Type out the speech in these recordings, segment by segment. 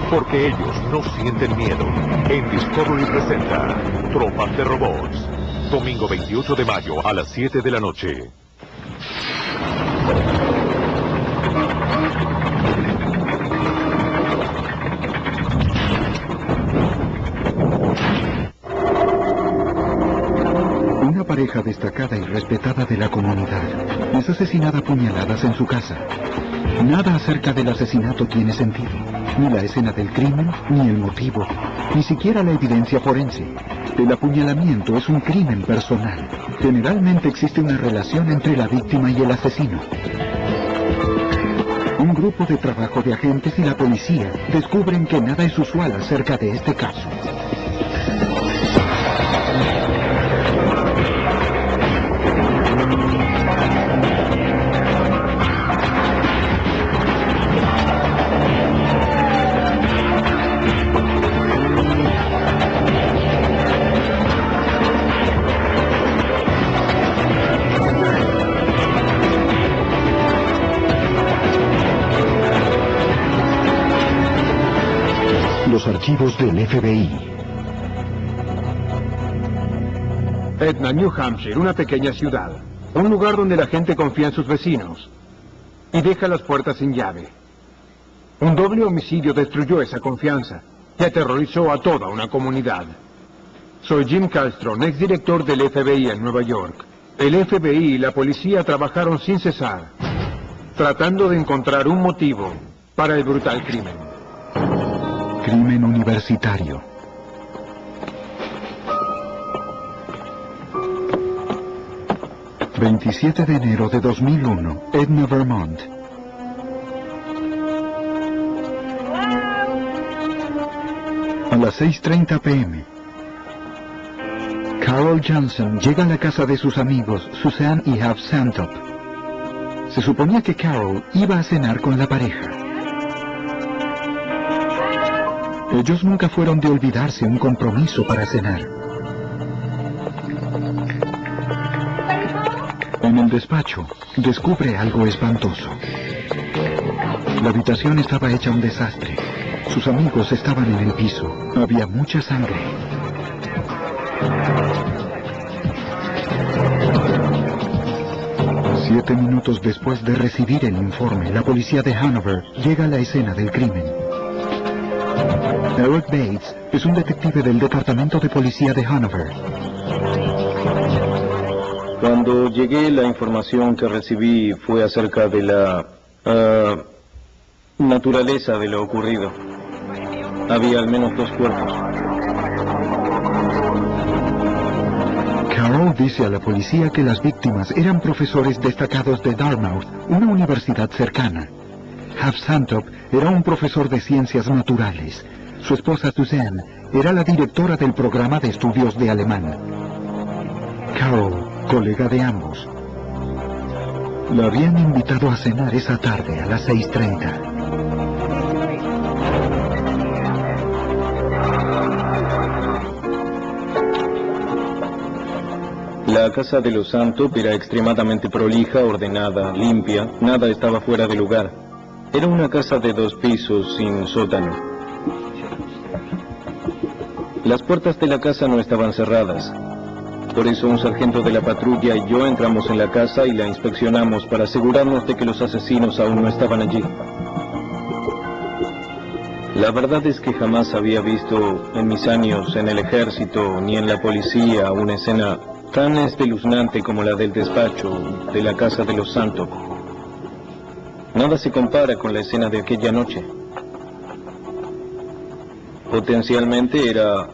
Porque ellos no sienten miedo. En Discovery presenta Tropas de Robots. Domingo 28 de mayo a las 7 de la noche. Una pareja destacada y respetada de la comunidad es asesinada a puñaladas en su casa. Nada acerca del asesinato tiene sentido. Ni la escena del crimen, ni el motivo, ni siquiera la evidencia forense. El apuñalamiento es un crimen personal. Generalmente existe una relación entre la víctima y el asesino. Un grupo de trabajo de agentes y la policía descubren que nada es usual acerca de este caso. Los archivos del FBI. Etna, New Hampshire, una pequeña ciudad. Un lugar donde la gente confía en sus vecinos y deja las puertas sin llave. Un doble homicidio destruyó esa confianza y aterrorizó a toda una comunidad. Soy Jim Kallstrom, exdirector del FBI en Nueva York. El FBI y la policía trabajaron sin cesar, tratando de encontrar un motivo para el brutal crimen. Crimen universitario. ...27 de enero de 2001... Edna, Vermont. A las 6:30 p.m. Carol Johnson llega a la casa de sus amigos Suzanne y Hav Santop. Se suponía que Carol iba a cenar con la pareja. Ellos nunca fueron de olvidarse un compromiso para cenar. En el despacho, descubre algo espantoso. La habitación estaba hecha un desastre. Sus amigos estaban en el piso. Había mucha sangre. Siete minutos después de recibir el informe, la policía de Hanover llega a la escena del crimen. Eric Bates es un detective del Departamento de Policía de Hanover. Cuando llegué, la información que recibí fue acerca de la naturaleza de lo ocurrido. Había al menos 2 cuerpos. Carol dice a la policía que las víctimas eran profesores destacados de Dartmouth, una universidad cercana. Hav Santop era un profesor de ciencias naturales. Su esposa Suzanne era la directora del programa de estudios de alemán. Carol, colega de ambos. La habían invitado a cenar esa tarde a las 6:30. La casa de los Santop era extremadamente prolija, ordenada, limpia. Nada estaba fuera de lugar. Era una casa de 2 pisos sin sótano. Las puertas de la casa no estaban cerradas. Por eso un sargento de la patrulla y yo entramos en la casa y la inspeccionamos para asegurarnos de que los asesinos aún no estaban allí. La verdad es que jamás había visto en mis años en el ejército ni en la policía una escena tan espeluznante como la del despacho de la casa de los Santop. Nada se compara con la escena de aquella noche. Potencialmente era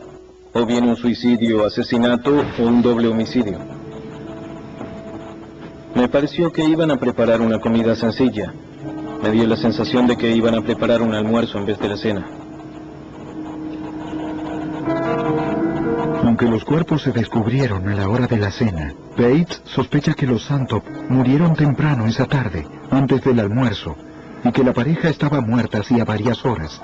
o bien un suicidio, asesinato o un doble homicidio. Me pareció que iban a preparar una comida sencilla. Me dio la sensación de que iban a preparar un almuerzo en vez de la cena. Aunque los cuerpos se descubrieron a la hora de la cena, Bates sospecha que los Santop murieron temprano esa tarde, antes del almuerzo, y que la pareja estaba muerta hacía varias horas.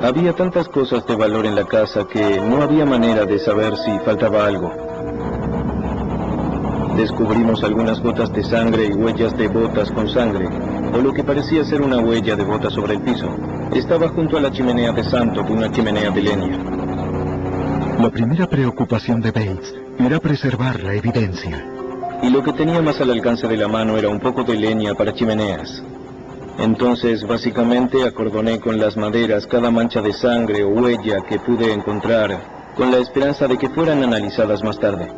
Había tantas cosas de valor en la casa que no había manera de saber si faltaba algo. Descubrimos algunas gotas de sangre y huellas de botas con sangre. o lo que parecía ser una huella de bota sobre el piso. Estaba junto a la chimenea de Santop, una chimenea de leña. La primera preocupación de Bates era preservar la evidencia. Y lo que tenía más al alcance de la mano era un poco de leña para chimeneas. Entonces, básicamente, acordoné con las maderas cada mancha de sangre o huella que pude encontrar, con la esperanza de que fueran analizadas más tarde.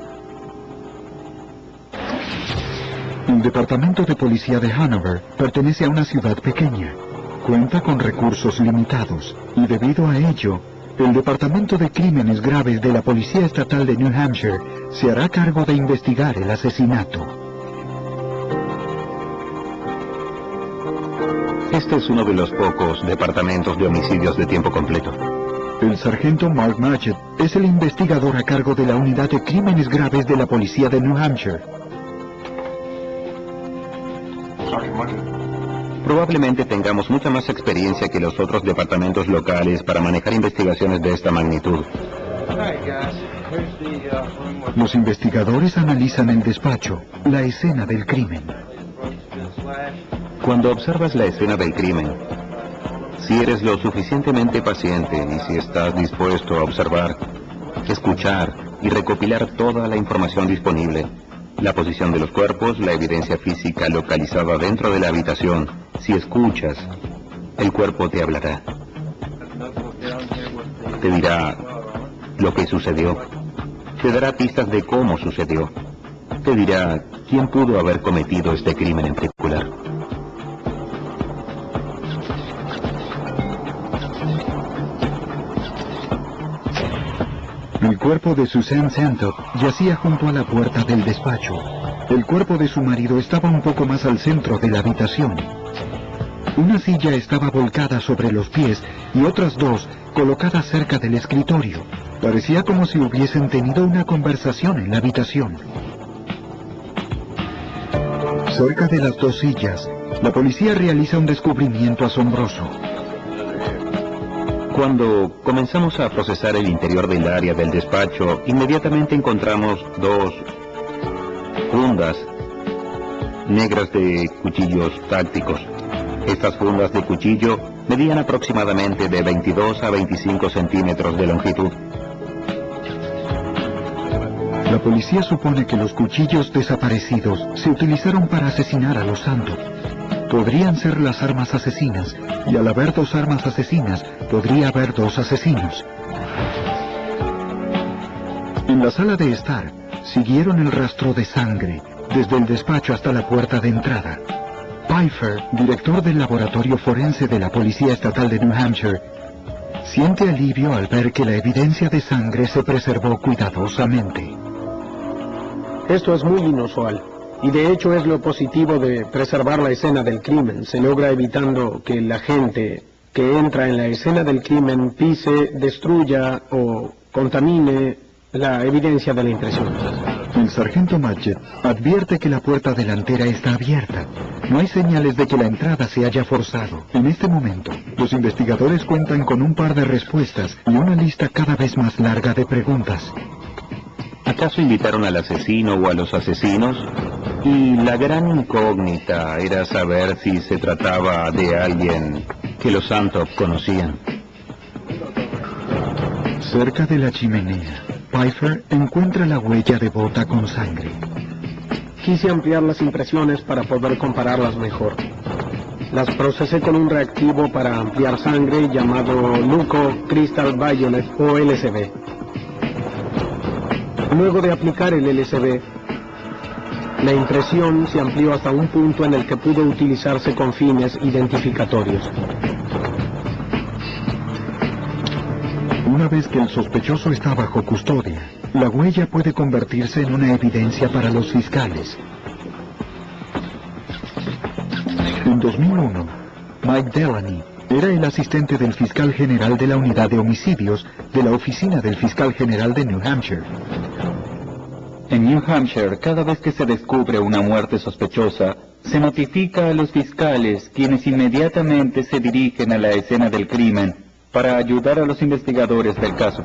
El departamento de policía de Hanover pertenece a una ciudad pequeña. Cuenta con recursos limitados y debido a ello, el Departamento de Crímenes Graves de la Policía Estatal de New Hampshire se hará cargo de investigar el asesinato. Este es uno de los pocos departamentos de homicidios de tiempo completo. El sargento Mark Matchett es el investigador a cargo de la Unidad de Crímenes Graves de la Policía de New Hampshire. Probablemente tengamos mucha más experiencia que los otros departamentos locales para manejar investigaciones de esta magnitud. Los investigadores analizan el despacho, la escena del crimen. Cuando observas la escena del crimen, si eres lo suficientemente paciente y si estás dispuesto a observar, escuchar y recopilar toda la información disponible, la posición de los cuerpos, la evidencia física localizada dentro de la habitación, si escuchas, el cuerpo te hablará. Te dirá lo que sucedió. Te dará pistas de cómo sucedió. Te dirá quién pudo haber cometido este crimen en particular. El cuerpo de Suzanne Santop yacía junto a la puerta del despacho. El cuerpo de su marido estaba un poco más al centro de la habitación. Una silla estaba volcada sobre los pies y otras dos colocadas cerca del escritorio. Parecía como si hubiesen tenido una conversación en la habitación. Cerca de las dos sillas, la policía realiza un descubrimiento asombroso. Cuando comenzamos a procesar el interior del área del despacho, inmediatamente encontramos dos fundas negras de cuchillos tácticos. Estas fundas de cuchillo medían aproximadamente de 22 a 25 centímetros de longitud. La policía supone que los cuchillos desaparecidos se utilizaron para asesinar a los Santop. Podrían ser las armas asesinas, y al haber dos armas asesinas, podría haber dos asesinos. En la sala de estar, siguieron el rastro de sangre, desde el despacho hasta la puerta de entrada. Pfeiffer, director del laboratorio forense de la Policía Estatal de New Hampshire, siente alivio al ver que la evidencia de sangre se preservó cuidadosamente. Esto es muy inusual. Y de hecho es lo positivo de preservar la escena del crimen. Se logra evitando que la gente que entra en la escena del crimen pise, destruya o contamine la evidencia de la impresión. El sargento Matchett advierte que la puerta delantera está abierta. No hay señales de que la entrada se haya forzado. En este momento, los investigadores cuentan con un par de respuestas y una lista cada vez más larga de preguntas. ¿Acaso invitaron al asesino o a los asesinos? Y la gran incógnita era saber si se trataba de alguien que los Santop conocían. Cerca de la chimenea, Pfeiffer encuentra la huella de bota con sangre. Quise ampliar las impresiones para poder compararlas mejor. Las procesé con un reactivo para ampliar sangre llamado Luco Crystal Violet o LCB. Luego de aplicar el LCB, la impresión se amplió hasta un punto en el que pudo utilizarse con fines identificatorios. Una vez que el sospechoso está bajo custodia, la huella puede convertirse en una evidencia para los fiscales. En 2001, Mike Delaney era el asistente del fiscal general de la unidad de homicidios de la oficina del fiscal general de New Hampshire. En New Hampshire, cada vez que se descubre una muerte sospechosa, se notifica a los fiscales, quienes inmediatamente se dirigen a la escena del crimen para ayudar a los investigadores del caso.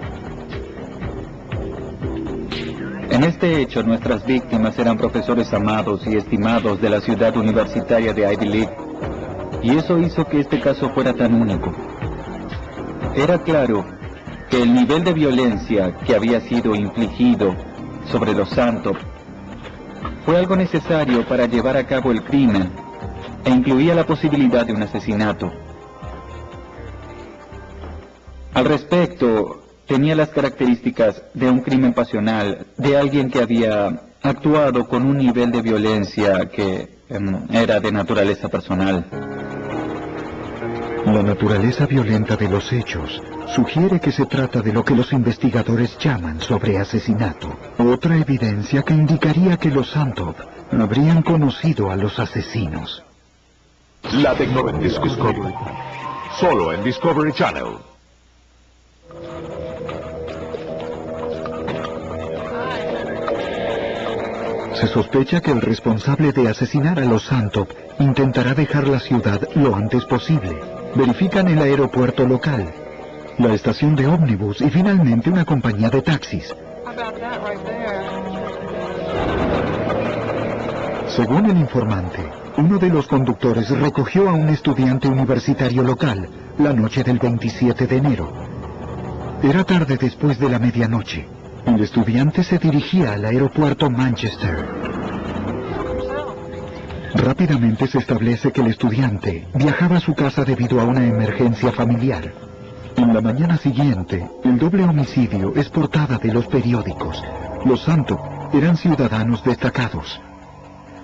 En este hecho, nuestras víctimas eran profesores amados y estimados de la ciudad universitaria de Ivy League. y eso hizo que este caso fuera tan único. Era claro que el nivel de violencia que había sido infligido sobre los Santop fue algo necesario para llevar a cabo el crimen, e incluía la posibilidad de un asesinato. Al respecto, tenía las características de un crimen pasional, de alguien que había actuado con un nivel de violencia que era de naturaleza personal. La naturaleza violenta de los hechos sugiere que se trata de lo que los investigadores llaman sobreasesinato. Otra evidencia que indicaría que los Santop habrían conocido a los asesinos. La tecnología Discovery. Solo en Discovery Channel. Se sospecha que el responsable de asesinar a los Santop intentará dejar la ciudad lo antes posible. Verifican el aeropuerto local, la estación de ómnibus y finalmente una compañía de taxis. Según el informante, uno de los conductores recogió a un estudiante universitario local la noche del 27 de enero. Era tarde después de la medianoche. El estudiante se dirigía al aeropuerto Manchester. Rápidamente se establece que el estudiante viajaba a su casa debido a una emergencia familiar. En la mañana siguiente, el doble homicidio es portada de los periódicos. Los Santop eran ciudadanos destacados.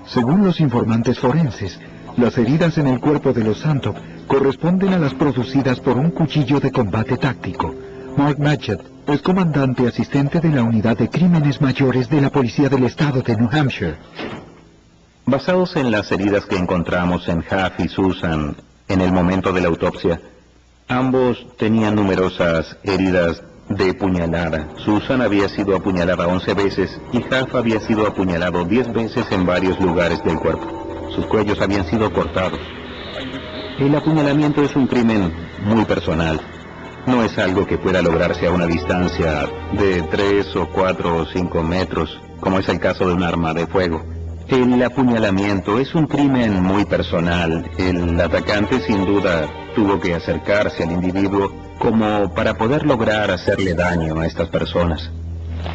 Según los informantes forenses, las heridas en el cuerpo de los Santop corresponden a las producidas por un cuchillo de combate táctico. Mark Matchett es comandante asistente de la Unidad de Crímenes Mayores de la Policía del Estado de New Hampshire. Basados en las heridas que encontramos en Huff y Susan en el momento de la autopsia, ambos tenían numerosas heridas de puñalada. Susan había sido apuñalada 11 veces y Huff había sido apuñalado 10 veces en varios lugares del cuerpo. Sus cuellos habían sido cortados. El apuñalamiento es un crimen muy personal. No es algo que pueda lograrse a una distancia de 3 o 4 o 5 metros, como es el caso de un arma de fuego. El apuñalamiento es un crimen muy personal. El atacante sin duda tuvo que acercarse al individuo como para poder lograr hacerle daño a estas personas.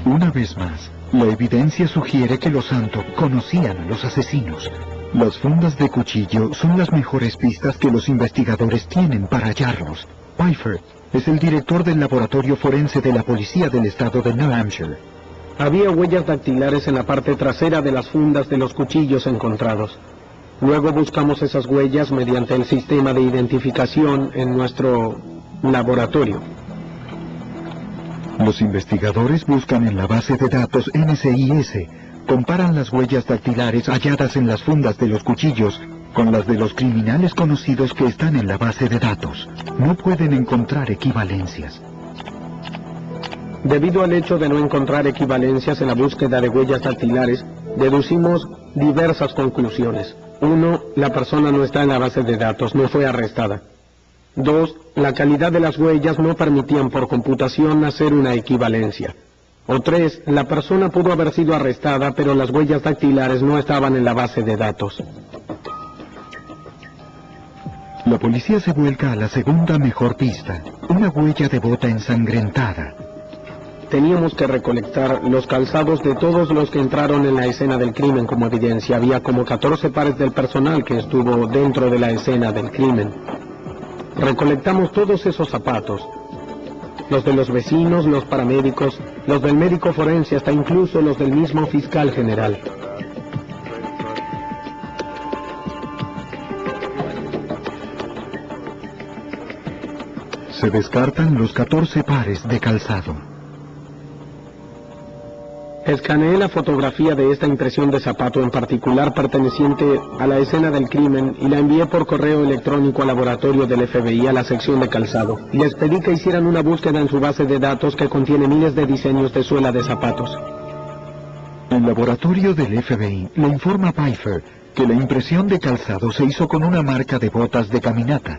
Una vez más, la evidencia sugiere que los Santop conocían a los asesinos. Las fundas de cuchillo son las mejores pistas que los investigadores tienen para hallarlos. Pfeiffer es el director del laboratorio forense de la Policía del Estado de New Hampshire. Había huellas dactilares en la parte trasera de las fundas de los cuchillos encontrados. Luego buscamos esas huellas mediante el sistema de identificación en nuestro laboratorio. Los investigadores buscan en la base de datos NCIS, comparan las huellas dactilares halladas en las fundas de los cuchillos con las de los criminales conocidos que están en la base de datos. No pueden encontrar equivalencias. Debido al hecho de no encontrar equivalencias en la búsqueda de huellas dactilares, deducimos diversas conclusiones. 1. La persona no está en la base de datos, no fue arrestada. 2. La calidad de las huellas no permitían por computación hacer una equivalencia. O 3. La persona pudo haber sido arrestada, pero las huellas dactilares no estaban en la base de datos. La policía se vuelca a la segunda mejor pista, una huella de bota ensangrentada. Teníamos que recolectar los calzados de todos los que entraron en la escena del crimen como evidencia. Había como 14 pares del personal que estuvo dentro de la escena del crimen. Recolectamos todos esos zapatos. Los de los vecinos, los paramédicos, los del médico forense, hasta incluso los del mismo fiscal general. Se descartan los 14 pares de calzado. Escaneé la fotografía de esta impresión de zapato en particular perteneciente a la escena del crimen y la envié por correo electrónico al laboratorio del FBI a la sección de calzado. Les pedí que hicieran una búsqueda en su base de datos que contiene miles de diseños de suela de zapatos. El laboratorio del FBI le informa a Pfeiffer que la impresión de calzado se hizo con una marca de botas de caminata.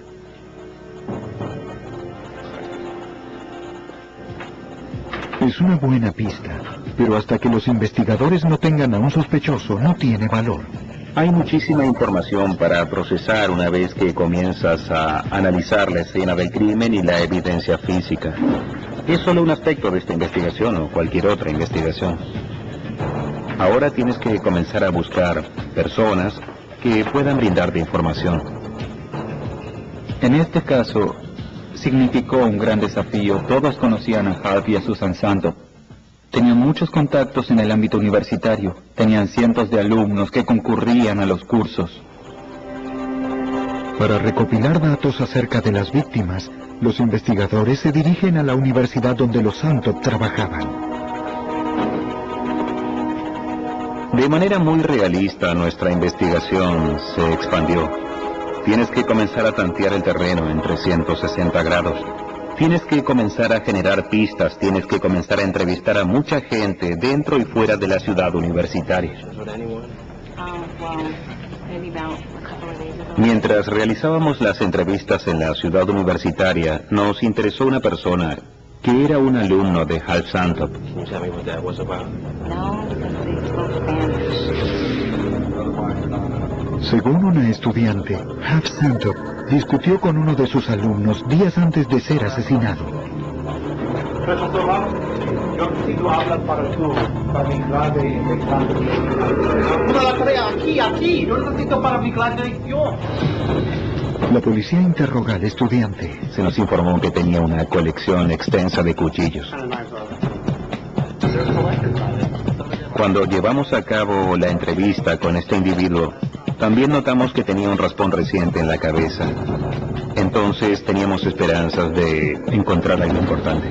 Es una buena pista, pero hasta que los investigadores no tengan a un sospechoso, no tiene valor. Hay muchísima información para procesar una vez que comienzas a analizar la escena del crimen y la evidencia física. Es solo un aspecto de esta investigación o cualquier otra investigación. Ahora tienes que comenzar a buscar personas que puedan brindarte información. En este caso, significó un gran desafío. Todos conocían a Half y a Susan Santop. Tenían muchos contactos en el ámbito universitario. Tenían cientos de alumnos que concurrían a los cursos. Para recopilar datos acerca de las víctimas, los investigadores se dirigen a la universidad donde los Santop trabajaban. De manera muy realista, nuestra investigación se expandió. Tienes que comenzar a tantear el terreno en 360 grados. Tienes que comenzar a generar pistas, tienes que comenzar a entrevistar a mucha gente dentro y fuera de la ciudad universitaria. Mientras realizábamos las entrevistas en la ciudad universitaria, nos interesó una persona que era un alumno de Half Santop. Según una estudiante, Half Santop discutió con uno de sus alumnos días antes de ser asesinado. Profesor Ramos, yo necesito hablar para mi clase de examen. Una la tarea aquí, yo necesito para mi clase de lección. La policía interroga al estudiante. Se nos informó que tenía una colección extensa de cuchillos. Cuando llevamos a cabo la entrevista con este individuo, también notamos que tenía un raspón reciente en la cabeza. Entonces teníamos esperanzas de encontrar algo importante.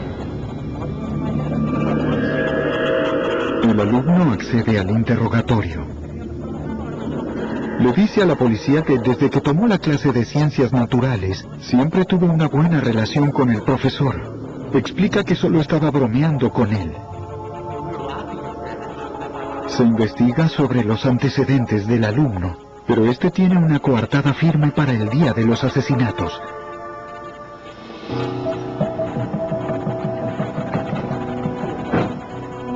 El alumno accede al interrogatorio. Le dice a la policía que desde que tomó la clase de ciencias naturales, siempre tuvo una buena relación con el profesor. Explica que solo estaba bromeando con él. Se investiga sobre los antecedentes del alumno, pero este tiene una coartada firme para el día de los asesinatos.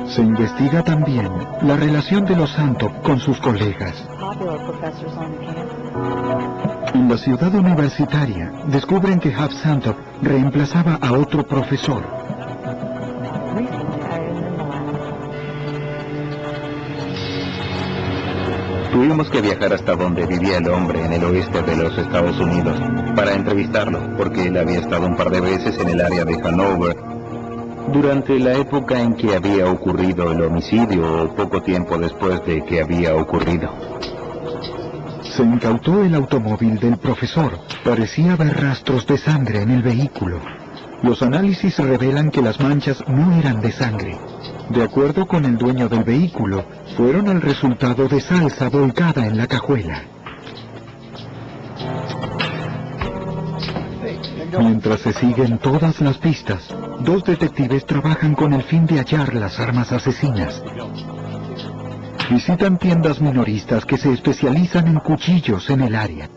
Se investiga también la relación de los Santop con sus colegas. En la ciudad universitaria, descubren que Half Santop reemplazaba a otro profesor. Tuvimos que viajar hasta donde vivía el hombre en el oeste de los Estados Unidos para entrevistarlo, porque él había estado un par de veces en el área de Hanover durante la época en que había ocurrido el homicidio o poco tiempo después de que había ocurrido. Se incautó el automóvil del profesor. Parecía haber rastros de sangre en el vehículo. Los análisis revelan que las manchas no eran de sangre. De acuerdo con el dueño del vehículo, fueron el resultado de salsa volcada en la cajuela. Mientras se siguen todas las pistas, dos detectives trabajan con el fin de hallar las armas asesinas. Visitan tiendas minoristas que se especializan en cuchillos en el área.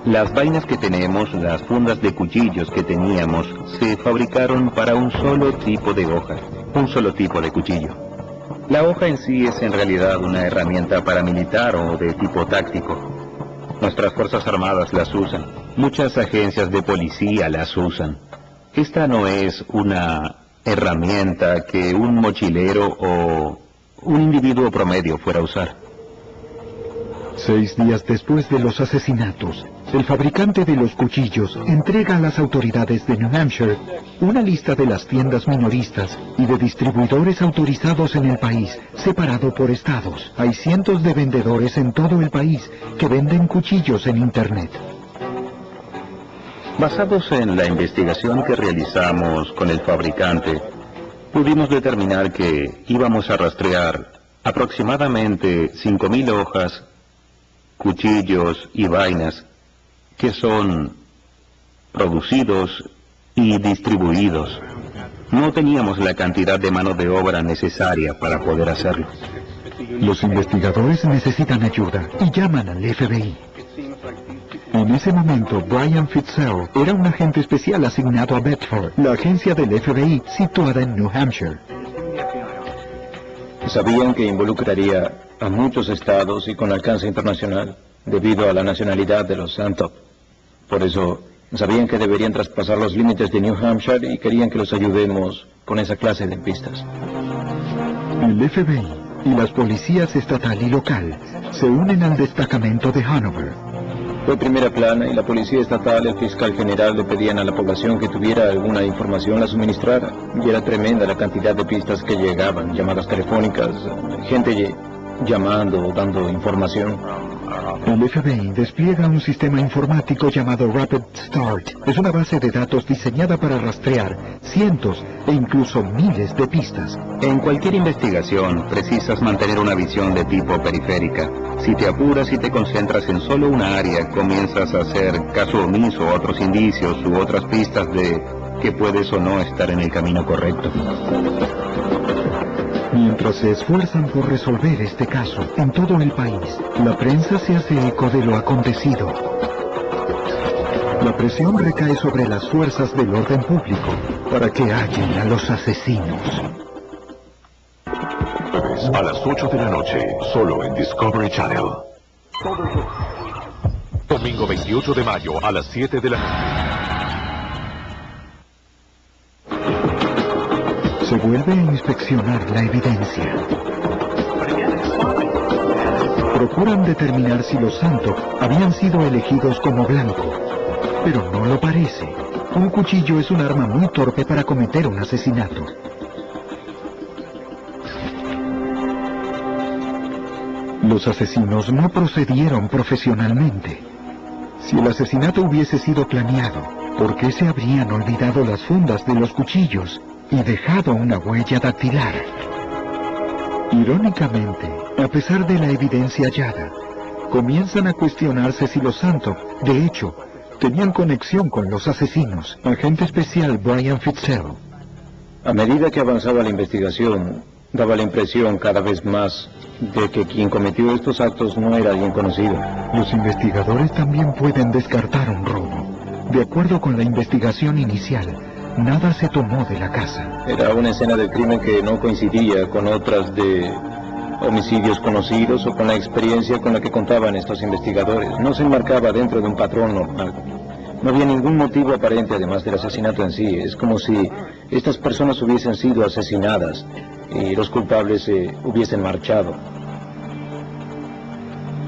Las vainas que tenemos, las fundas de cuchillos que teníamos, se fabricaron para un solo tipo de hoja, un solo tipo de cuchillo. La hoja en sí es en realidad una herramienta paramilitar o de tipo táctico. Nuestras fuerzas armadas las usan, muchas agencias de policía las usan. Esta no es una herramienta que un mochilero o un individuo promedio fuera a usar. 6 días después de los asesinatos, el fabricante de los cuchillos entrega a las autoridades de New Hampshire una lista de las tiendas minoristas y de distribuidores autorizados en el país, separado por estados. Hay cientos de vendedores en todo el país que venden cuchillos en Internet. Basados en la investigación que realizamos con el fabricante, pudimos determinar que íbamos a rastrear aproximadamente 5,000 hojas, cuchillos y vainas que son producidos y distribuidos. No teníamos la cantidad de mano de obra necesaria para poder hacerlo. Los investigadores necesitan ayuda y llaman al FBI. En ese momento, Brian Fitzgerald era un agente especial asignado a Bedford, la agencia del FBI situada en New Hampshire. Sabían que involucraría a muchos estados y con alcance internacional, debido a la nacionalidad de los Santop. Por eso, sabían que deberían traspasar los límites de New Hampshire y querían que los ayudemos con esa clase de pistas. El FBI y las policías estatal y local se unen al destacamento de Hanover. Fue primera plana y la policía estatal y el fiscal general le pedían a la población que tuviera alguna información la suministrara. Y era tremenda la cantidad de pistas que llegaban, llamadas telefónicas, gente llamando o dando información. El FBI despliega un sistema informático llamado Rapid Start. Es una base de datos diseñada para rastrear cientos e incluso miles de pistas. En cualquier investigación precisas mantener una visión de tipo periférica. Si te apuras y te concentras en solo una área, comienzas a hacer caso omiso a otros indicios u otras pistas de que puedes o no estar en el camino correcto. Mientras se esfuerzan por resolver este caso en todo el país, la prensa se hace eco de lo acontecido. La presión recae sobre las fuerzas del orden público para que hallen a los asesinos. Jueves a las 8 de la noche, solo en Discovery Channel. Domingo 28 de mayo a las 7 de la noche. Se vuelve a inspeccionar la evidencia. Procuran determinar si los Santop habían sido elegidos como blanco, pero no lo parece. Un cuchillo es un arma muy torpe para cometer un asesinato. Los asesinos no procedieron profesionalmente. Si el asesinato hubiese sido planeado, ¿por qué se habrían olvidado las fundas de los cuchillos y dejado una huella dactilar? Irónicamente, a pesar de la evidencia hallada, comienzan a cuestionarse si los Santop, de hecho, tenían conexión con los asesinos. Agente especial Brian Fitzgerald. A medida que avanzaba la investigación, daba la impresión cada vez más de que quien cometió estos actos no era alguien conocido. Los investigadores también pueden descartar un robo. De acuerdo con la investigación inicial, nada se tomó de la casa. Era una escena del crimen que no coincidía con otras de homicidios conocidos o con la experiencia con la que contaban estos investigadores. No se enmarcaba dentro de un patrón normal. No había ningún motivo aparente además del asesinato en sí. Es como si estas personas hubiesen sido asesinadas y los culpables se hubiesen marchado.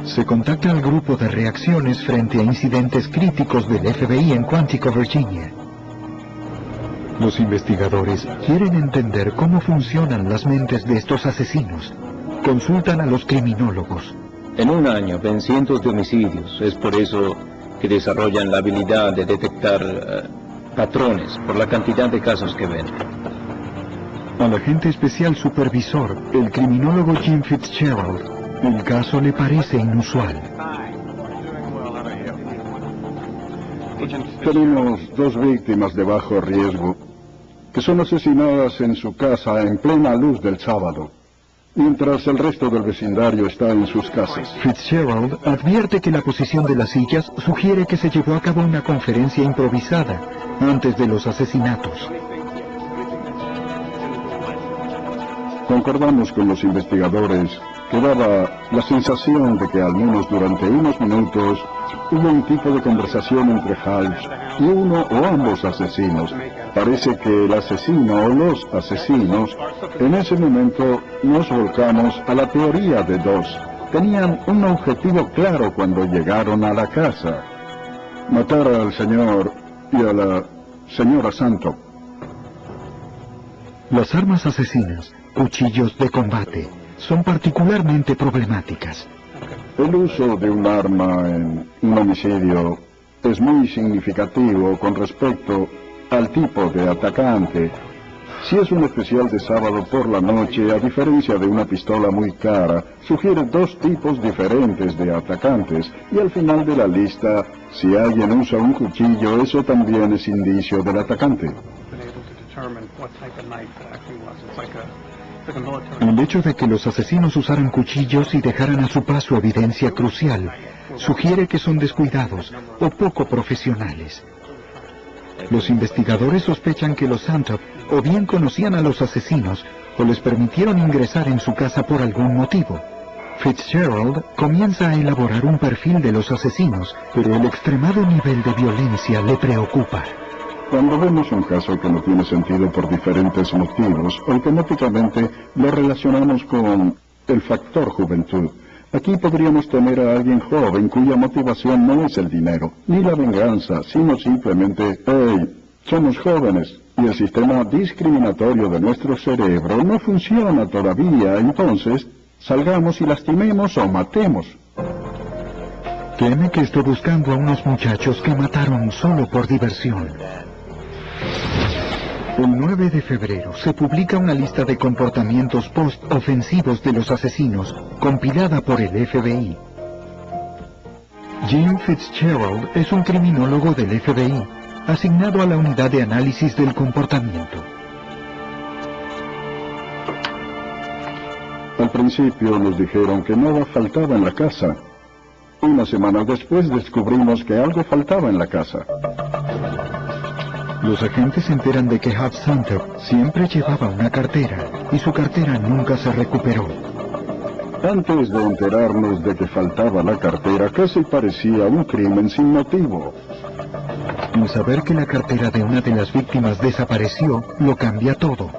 Se contacta al grupo de reacciones frente a incidentes críticos del FBI en Quantico, Virginia. Los investigadores quieren entender cómo funcionan las mentes de estos asesinos. Consultan a los criminólogos. En un año ven cientos de homicidios. Es por eso que desarrollan la habilidad de detectar patrones por la cantidad de casos que ven. Al agente especial supervisor, el criminólogo Jim Fitzgerald, el caso le parece inusual. Tenemos dos víctimas de bajo riesgo que son asesinadas en su casa en plena luz del sábado, mientras el resto del vecindario está en sus casas. Fitzgerald advierte que la posición de las sillas sugiere que se llevó a cabo una conferencia improvisada antes de los asesinatos. Concordamos con los investigadores que daba la sensación de que al menos durante unos minutos hubo un tipo de conversación entre Halsh y uno o ambos asesinos. Parece que el asesino o los asesinos, en ese momento nos volcamos a la teoría de dos. Tenían un objetivo claro cuando llegaron a la casa: matar al señor y a la señora Santop. Las armas asesinas, cuchillos de combate, son particularmente problemáticas. El uso de un arma en un homicidio es muy significativo con respecto al tipo de atacante. Si es un especial de sábado por la noche, a diferencia de una pistola muy cara, sugiere dos tipos diferentes de atacantes. Y al final de la lista, si alguien usa un cuchillo, eso también es indicio del atacante. El hecho de que los asesinos usaran cuchillos y dejaran a su paso evidencia crucial sugiere que son descuidados o poco profesionales. Los investigadores sospechan que los Santop o bien conocían a los asesinos o les permitieron ingresar en su casa por algún motivo. Fitzgerald comienza a elaborar un perfil de los asesinos, pero el extremado nivel de violencia le preocupa. Cuando vemos un caso que no tiene sentido por diferentes motivos, automáticamente lo relacionamos con el factor juventud. Aquí podríamos tener a alguien joven cuya motivación no es el dinero, ni la venganza, sino simplemente, ¡hey! Somos jóvenes, y el sistema discriminatorio de nuestro cerebro no funciona todavía, entonces salgamos y lastimemos o matemos. Teme que esté buscando a unos muchachos que mataron solo por diversión. El 9 de febrero se publica una lista de comportamientos post-ofensivos de los asesinos, compilada por el FBI. Jim Fitzgerald es un criminólogo del FBI, asignado a la unidad de análisis del comportamiento. Al principio nos dijeron que nada faltaba en la casa. Una semana después descubrimos que algo faltaba en la casa. Los agentes se enteran de que Hub Suntop siempre llevaba una cartera, y su cartera nunca se recuperó. Antes de enterarnos de que faltaba la cartera, casi parecía un crimen sin motivo. El saber que la cartera de una de las víctimas desapareció, lo cambia todo.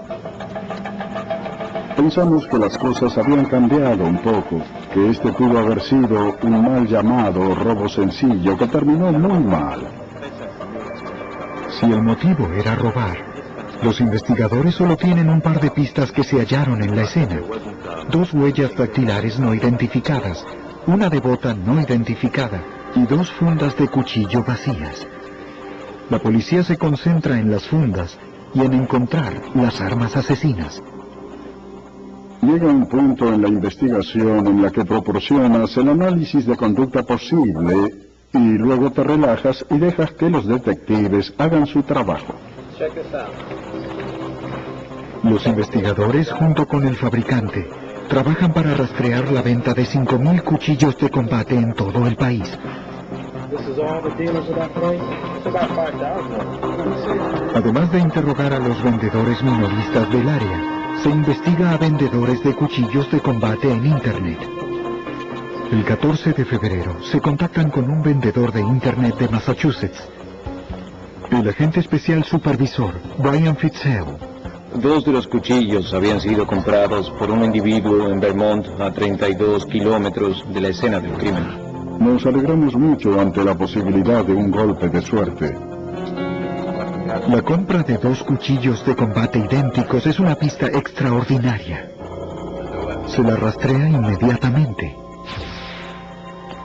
Pensamos que las cosas habían cambiado un poco, que este pudo haber sido un mal llamado robo sencillo que terminó muy mal. Si el motivo era robar, los investigadores solo tienen un par de pistas que se hallaron en la escena. 2 huellas dactilares no identificadas, una de bota no identificada y 2 fundas de cuchillo vacías. La policía se concentra en las fundas y en encontrar las armas asesinas. Llega un punto en la investigación en la que proporcionas el análisis de conducta posible y luego te relajas y dejas que los detectives hagan su trabajo. Los investigadores, junto con el fabricante, trabajan para rastrear la venta de 5.000 cuchillos de combate en todo el país. Además de interrogar a los vendedores minoristas del área, se investiga a vendedores de cuchillos de combate en Internet. El 14 de febrero se contactan con un vendedor de Internet de Massachusetts. El agente especial supervisor, Brian Fitzgerald. 2 de los cuchillos habían sido comprados por un individuo en Vermont a 32 kilómetros de la escena del crimen. Nos alegramos mucho ante la posibilidad de un golpe de suerte. La compra de 2 cuchillos de combate idénticos es una pista extraordinaria. Se la rastrea inmediatamente.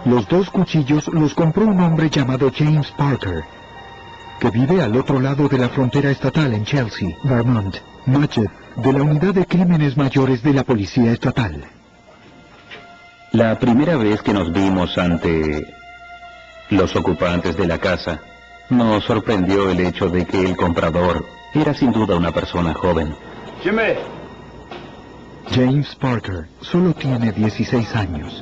Los 2 cuchillos los compró un hombre llamado James Parker, que vive al otro lado de la frontera estatal en Chelsea, Vermont. Matchett, de la Unidad de Crímenes Mayores de la Policía Estatal. La primera vez que nos vimos ante los ocupantes de la casa, nos sorprendió el hecho de que el comprador era sin duda una persona joven. Jimmy. James Parker solo tiene 16 años.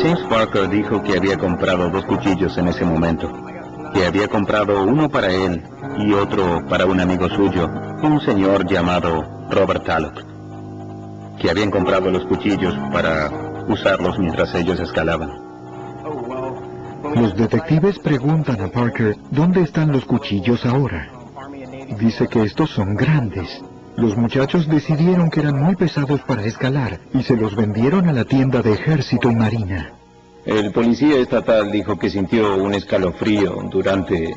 James Parker dijo que había comprado 2 cuchillos en ese momento, que había comprado uno para él y otro para un amigo suyo, un señor llamado Robert Tallock, que habían comprado los cuchillos para usarlos mientras ellos escalaban. Los detectives preguntan a Parker dónde están los cuchillos ahora. Dice que estos son grandes. Los muchachos decidieron que eran muy pesados para escalar y se los vendieron a la tienda de Ejército y Marina. El policía estatal dijo que sintió un escalofrío durante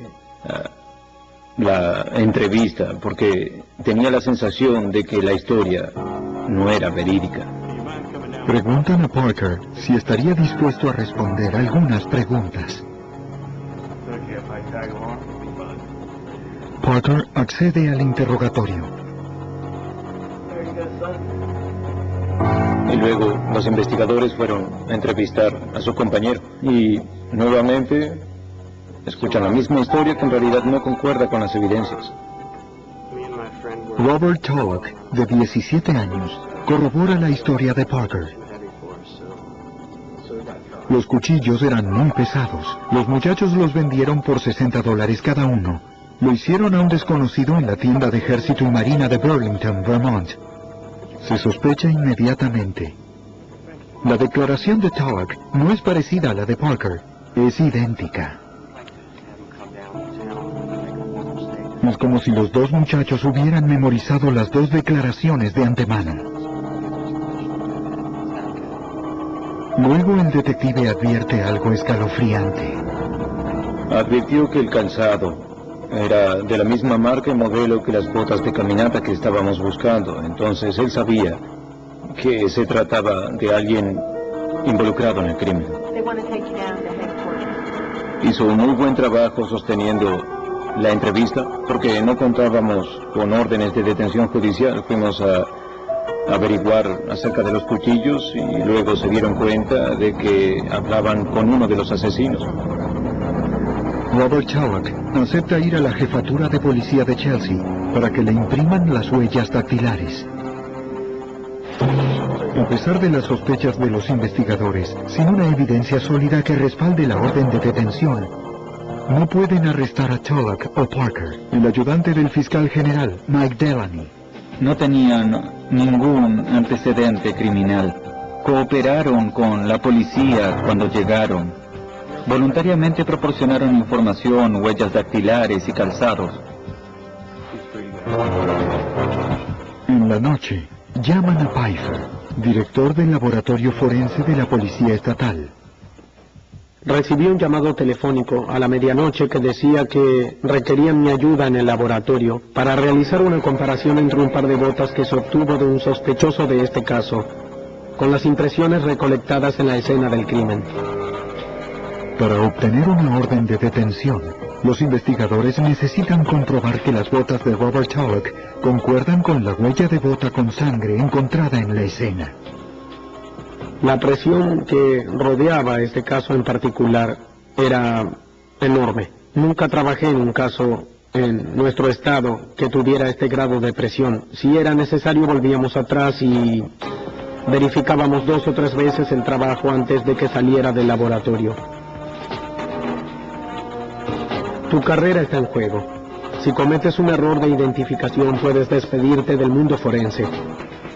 la entrevista porque tenía la sensación de que la historia no era verídica. Preguntan a Parker si estaría dispuesto a responder algunas preguntas. Parker accede al interrogatorio. Y luego los investigadores fueron a entrevistar a su compañero y nuevamente escuchan la misma historia que en realidad no concuerda con las evidencias. Robert Tallock, de 17 años, corrobora la historia de Parker. Los cuchillos eran muy pesados. Los muchachos los vendieron por $60 cada uno. Lo hicieron a un desconocido en la tienda de Ejército y Marina de Burlington, Vermont. Se sospecha inmediatamente. La declaración de Tulloch no es parecida a la de Parker, es idéntica. Es como si los dos muchachos hubieran memorizado las dos declaraciones de antemano. Luego el detective advierte algo escalofriante. Advirtió que el calzado era de la misma marca y modelo que las botas de caminata que estábamos buscando. Entonces él sabía que se trataba de alguien involucrado en el crimen. Hizo un muy buen trabajo sosteniendo la entrevista, porque no contábamos con órdenes de detención judicial. Fuimos a averiguar acerca de los cuchillos y luego se dieron cuenta de que hablaban con uno de los asesinos. Robert Tulloch acepta ir a la jefatura de policía de Chelsea para que le impriman las huellas dactilares. A pesar de las sospechas de los investigadores, sin una evidencia sólida que respalde la orden de detención, no pueden arrestar a Tulloch o Parker. El ayudante del fiscal general, Mike Delaney. No tenían ningún antecedente criminal. Cooperaron con la policía cuando llegaron. Voluntariamente proporcionaron información, huellas dactilares y calzados. En la noche, llaman a Pfeiffer, director del laboratorio forense de la policía estatal. Recibí un llamado telefónico a la medianoche que decía que requerían mi ayuda en el laboratorio para realizar una comparación entre un par de botas que se obtuvo de un sospechoso de este caso, con las impresiones recolectadas en la escena del crimen. Para obtener una orden de detención, los investigadores necesitan comprobar que las botas de Robert Tulloch concuerdan con la huella de bota con sangre encontrada en la escena. La presión que rodeaba este caso en particular era enorme. Nunca trabajé en un caso en nuestro estado que tuviera este grado de presión. Si era necesario, volvíamos atrás y verificábamos 2 o 3 veces el trabajo antes de que saliera del laboratorio. Tu carrera está en juego. Si cometes un error de identificación, puedes despedirte del mundo forense,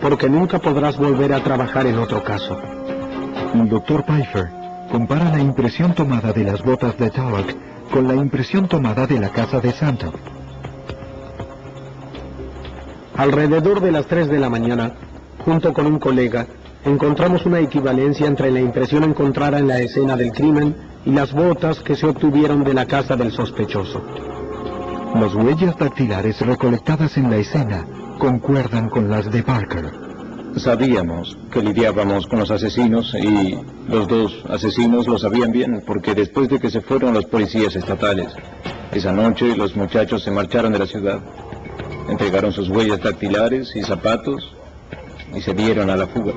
porque nunca podrás volver a trabajar en otro caso. El doctor Pfeiffer compara la impresión tomada de las botas de Tulloch con la impresión tomada de la casa de Santop. Alrededor de las 3 de la mañana, junto con un colega, encontramos una equivalencia entre la impresión encontrada en la escena del crimen y las botas que se obtuvieron de la casa del sospechoso. Las huellas dactilares recolectadas en la escena concuerdan con las de Parker. Sabíamos que lidiábamos con los asesinos y los dos asesinos lo sabían bien, porque después de que se fueron los policías estatales, esa noche los muchachos se marcharon de la ciudad, entregaron sus huellas dactilares y zapatos y se dieron a la fuga.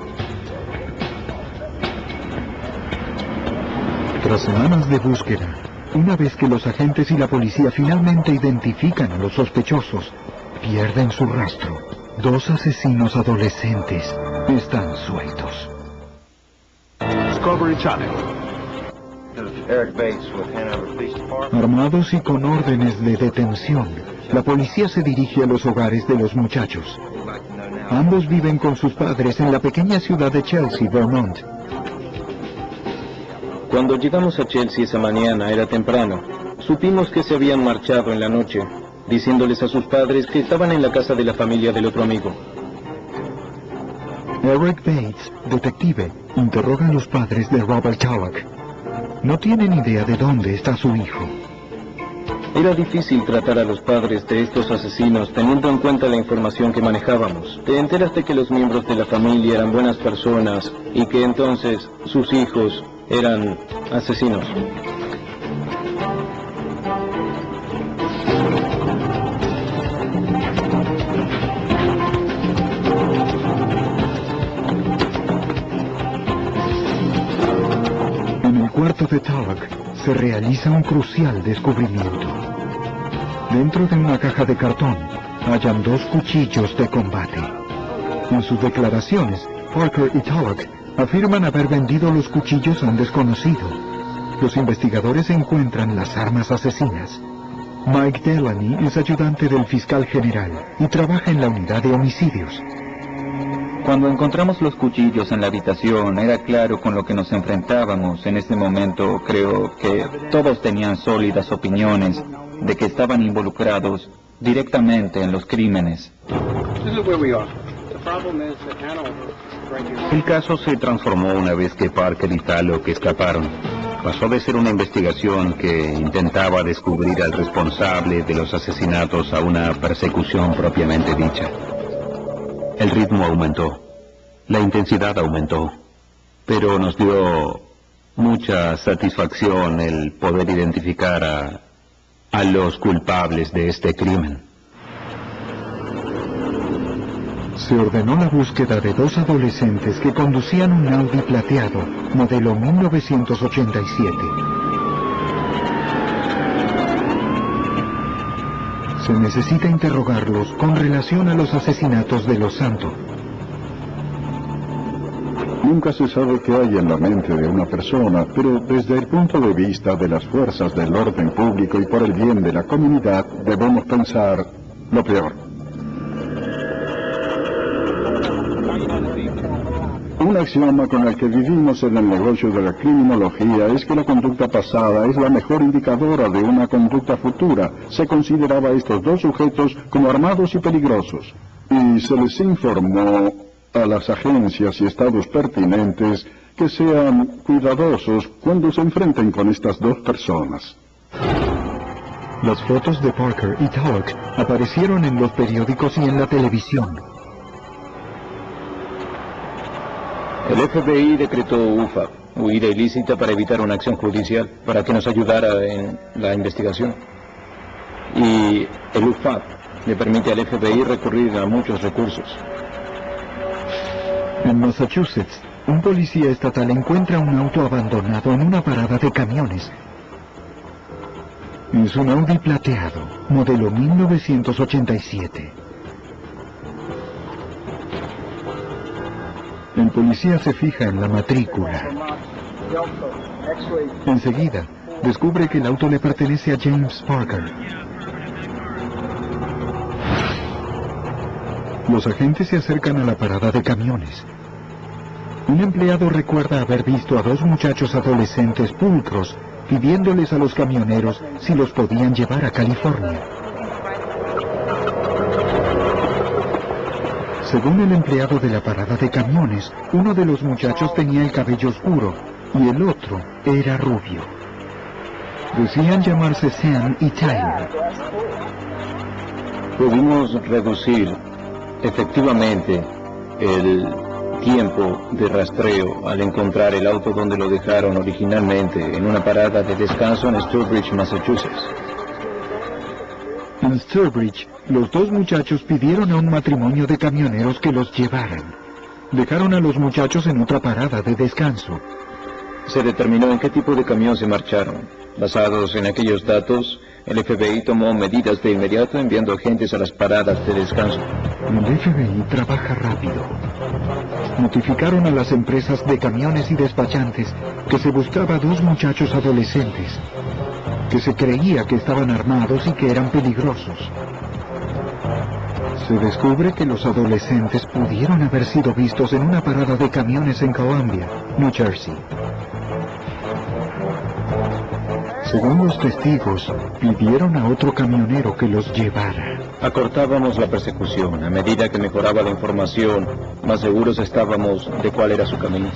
Tras semanas de búsqueda, una vez que los agentes y la policía finalmente identifican a los sospechosos, pierden su rastro. 2 asesinos adolescentes están sueltos. Discovery Channel. Armados y con órdenes de detención, la policía se dirige a los hogares de los muchachos. Ambos viven con sus padres en la pequeña ciudad de Chelsea, Vermont. Cuando llegamos a Chelsea esa mañana, era temprano. Supimos que se habían marchado en la noche, diciéndoles a sus padres que estaban en la casa de la familia del otro amigo. Eric Bates, detective, interroga a los padres de Robert Tulloch. No tienen idea de dónde está su hijo. Era difícil tratar a los padres de estos asesinos teniendo en cuenta la información que manejábamos. Te enteras de que los miembros de la familia eran buenas personas y que entonces sus hijos eran asesinos. En el cuarto de Tulloch se realiza un crucial descubrimiento. Dentro de una caja de cartón hallan 2 cuchillos de combate. En sus declaraciones, Parker y Tulloch afirman haber vendido los cuchillos a un desconocido. Los investigadores encuentran las armas asesinas. Mike Delaney es ayudante del fiscal general y trabaja en la unidad de homicidios. Cuando encontramos los cuchillos en la habitación, era claro con lo que nos enfrentábamos. En ese momento creo que todos tenían sólidas opiniones de que estaban involucrados directamente en los crímenes. El caso se transformó una vez que Parker y Tallock escaparon. Pasó de ser una investigación que intentaba descubrir al responsable de los asesinatos a una persecución propiamente dicha. El ritmo aumentó, la intensidad aumentó, pero nos dio mucha satisfacción el poder identificar a los culpables de este crimen. Se ordenó la búsqueda de 2 adolescentes que conducían un Audi plateado, modelo 1987. Se necesita interrogarlos con relación a los asesinatos de los Santos. Nunca se sabe qué hay en la mente de una persona, pero desde el punto de vista de las fuerzas del orden público y por el bien de la comunidad, debemos pensar lo peor. Un axioma con el que vivimos en el negocio de la criminología es que la conducta pasada es la mejor indicadora de una conducta futura. Se consideraba a estos 2 sujetos como armados y peligrosos, y se les informó a las agencias y estados pertinentes que sean cuidadosos cuando se enfrenten con estas 2 personas. Las fotos de Parker y Tallock aparecieron en los periódicos y en la televisión. El FBI decretó UFA, huida ilícita, para evitar una acción judicial, para que nos ayudara en la investigación. Y el UFAP le permite al FBI recurrir a muchos recursos. En Massachusetts, un policía estatal encuentra un auto abandonado en una parada de camiones. Es un Audi plateado, modelo 1987. El policía se fija en la matrícula. Enseguida, descubre que el auto le pertenece a James Parker. Los agentes se acercan a la parada de camiones. Un empleado recuerda haber visto a 2 muchachos adolescentes pulcros pidiéndoles a los camioneros si los podían llevar a California. Según el empleado de la parada de camiones, uno de los muchachos tenía el cabello oscuro y el otro era rubio. Decían llamarse Sam y Tyler. Pudimos reducir efectivamente el tiempo de rastreo al encontrar el auto donde lo dejaron originalmente, en una parada de descanso en Sturbridge, Massachusetts. En Sturbridge, los 2 muchachos pidieron a un matrimonio de camioneros que los llevaran. Dejaron a los muchachos en otra parada de descanso. Se determinó en qué tipo de camión se marcharon. Basados en aquellos datos, el FBI tomó medidas de inmediato enviando agentes a las paradas de descanso. El FBI trabaja rápido. Notificaron a las empresas de camiones y despachantes que se buscaba 2 muchachos adolescentes, que se creía que estaban armados y que eran peligrosos. Se descubre que los adolescentes pudieron haber sido vistos en una parada de camiones en Columbia, New Jersey. Según los testigos, pidieron a otro camionero que los llevara. Acortábamos la persecución. A medida que mejoraba la información, más seguros estábamos de cuál era su camino.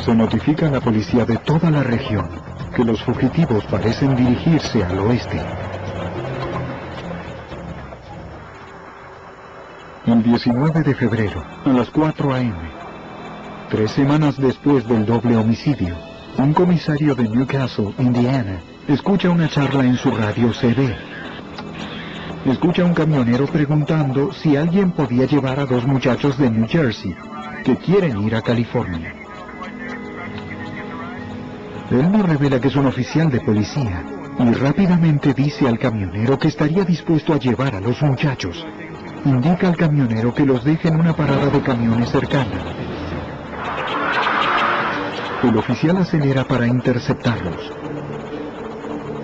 Se notifica a la policía de toda la región que los fugitivos parecen dirigirse al oeste. El 19 de febrero, a las 4 a.m., 3 semanas después del doble homicidio, un comisario de Newcastle, Indiana, escucha una charla en su radio CB. Escucha a un camionero preguntando si alguien podía llevar a 2 muchachos de New Jersey que quieren ir a California. Él nos revela que es un oficial de policía y rápidamente dice al camionero que estaría dispuesto a llevar a los muchachos. Indica al camionero que los deje en una parada de camiones cercana. El oficial acelera para interceptarlos.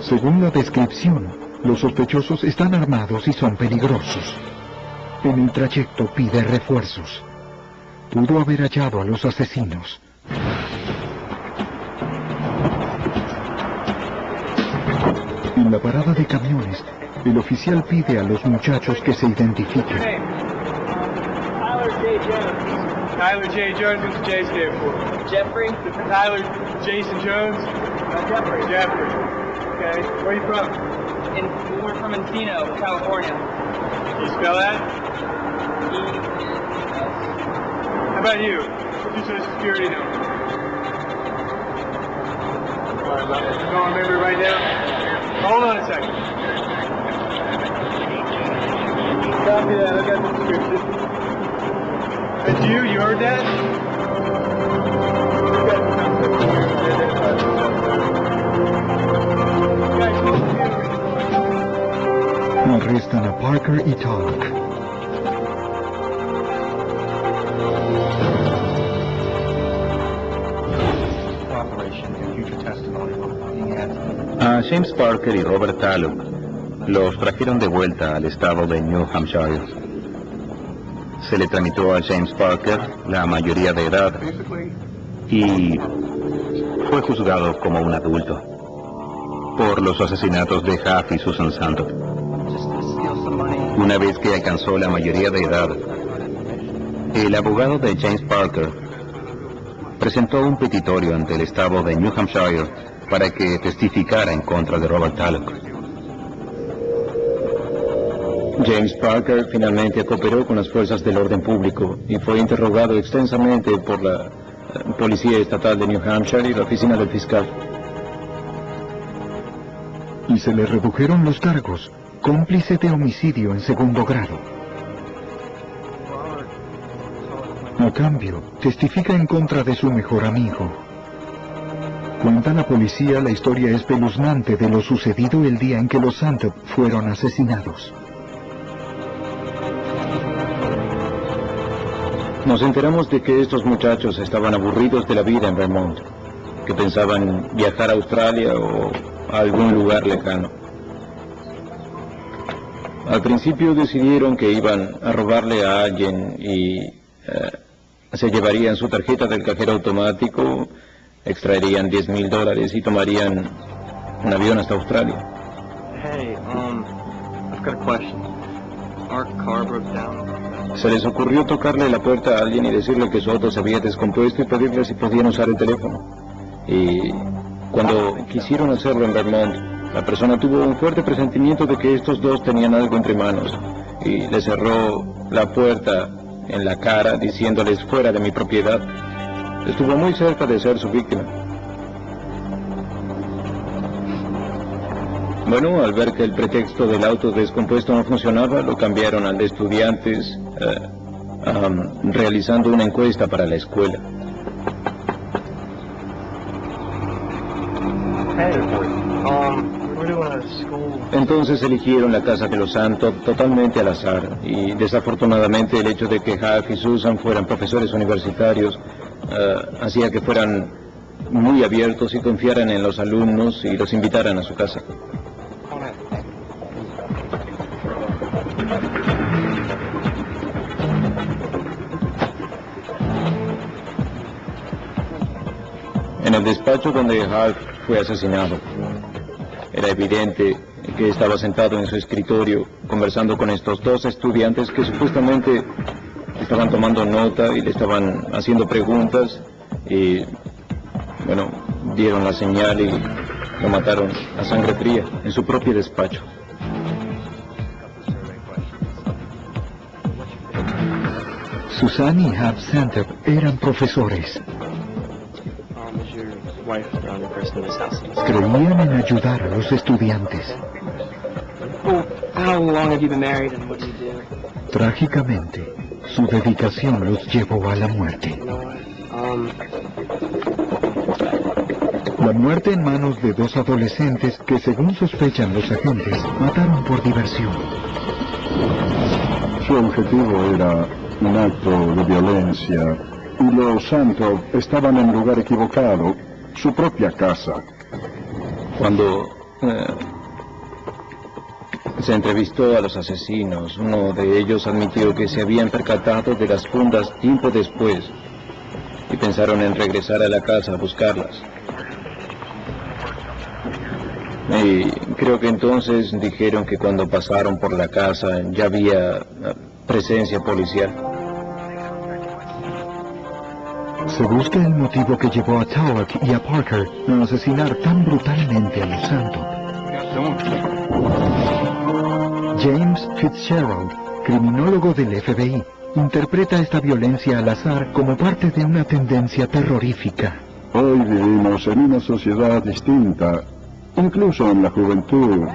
Según la descripción, los sospechosos están armados y son peligrosos. En el trayecto pide refuerzos. Pudo haber hallado a los asesinos. En la parada de camiones, el oficial pide a los muchachos que se identifiquen. Tyler J. Jones, what's J stand for? Jeffrey. Tyler Jason Jones? Jeffrey. Jeffrey. Okay. Where are you from? We're from Encino, California. Can you spell that? How about you? What's your social security number? You don't remember right now? Hold on a second. Copy that. I got the description. That's you? You heard that? Arrestan a Parker y Talk. A James Parker y Robert Tallock los trajeron de vuelta al estado de New Hampshire. Se le tramitó a James Parker la mayoría de edad y fue juzgado como un adulto por los asesinatos de Huff y Susan Santop. Una vez que alcanzó la mayoría de edad, el abogado de James Parker presentó un petitorio ante el estado de New Hampshire para que testificara en contra de Robert Tallock. James Parker finalmente cooperó con las fuerzas del orden público y fue interrogado extensamente por la Policía Estatal de New Hampshire y la Oficina del Fiscal. Y se le redujeron los cargos, cómplice de homicidio en segundo grado. A cambio, testifica en contra de su mejor amigo. Cuenta la policía la historia espeluznante de lo sucedido el día en que los Santop fueron asesinados. Nos enteramos de que estos muchachos estaban aburridos de la vida en Vermont, que pensaban viajar a Australia o a algún lugar lejano. Al principio decidieron que iban a robarle a alguien y se llevarían su tarjeta del cajero automático, extraerían $10,000 y tomarían un avión hasta Australia. Hey, I've got a question. Our car broke down. Se les ocurrió tocarle la puerta a alguien y decirle que su auto se había descompuesto y pedirle si podían usar el teléfono. Y cuando quisieron hacerlo en Vermont, la persona tuvo un fuerte presentimiento de que estos dos tenían algo entre manos y le cerró la puerta en la cara diciéndoles fuera de mi propiedad. Estuvo muy cerca de ser su víctima. Bueno, al ver que el pretexto del auto descompuesto no funcionaba, lo cambiaron al de estudiantes, realizando una encuesta para la escuela. Entonces eligieron la casa de los Santop totalmente al azar, y desafortunadamente el hecho de que Huff y Susan fueran profesores universitarios hacía que fueran muy abiertos y confiaran en los alumnos y los invitaran a su casa. En el despacho donde Huff fue asesinado, era evidente que estaba sentado en su escritorio conversando con estos dos estudiantes que supuestamente estaban tomando nota y le estaban haciendo preguntas y, bueno, dieron la señal y lo mataron a sangre fría en su propio despacho. Susan y Huff Santop eran profesores. Creían en ayudar a los estudiantes. Trágicamente, su dedicación los llevó a la muerte. La muerte en manos de dos adolescentes que, según sospechan los agentes, mataron por diversión. Su objetivo era un acto de violencia y los Santop estaban en el lugar equivocado, su propia casa. Cuando Se entrevistó a los asesinos. Uno de ellos admitió que se habían percatado de las fundas tiempo después y pensaron en regresar a la casa a buscarlas. Y creo que entonces dijeron que cuando pasaron por la casa ya había presencia policial. Se busca el motivo que llevó a Tulloch y a Parker a asesinar tan brutalmente a los Santos. James Fitzgerald, criminólogo del FBI, interpreta esta violencia al azar como parte de una tendencia terrorífica. Hoy vivimos en una sociedad distinta. Incluso en la juventud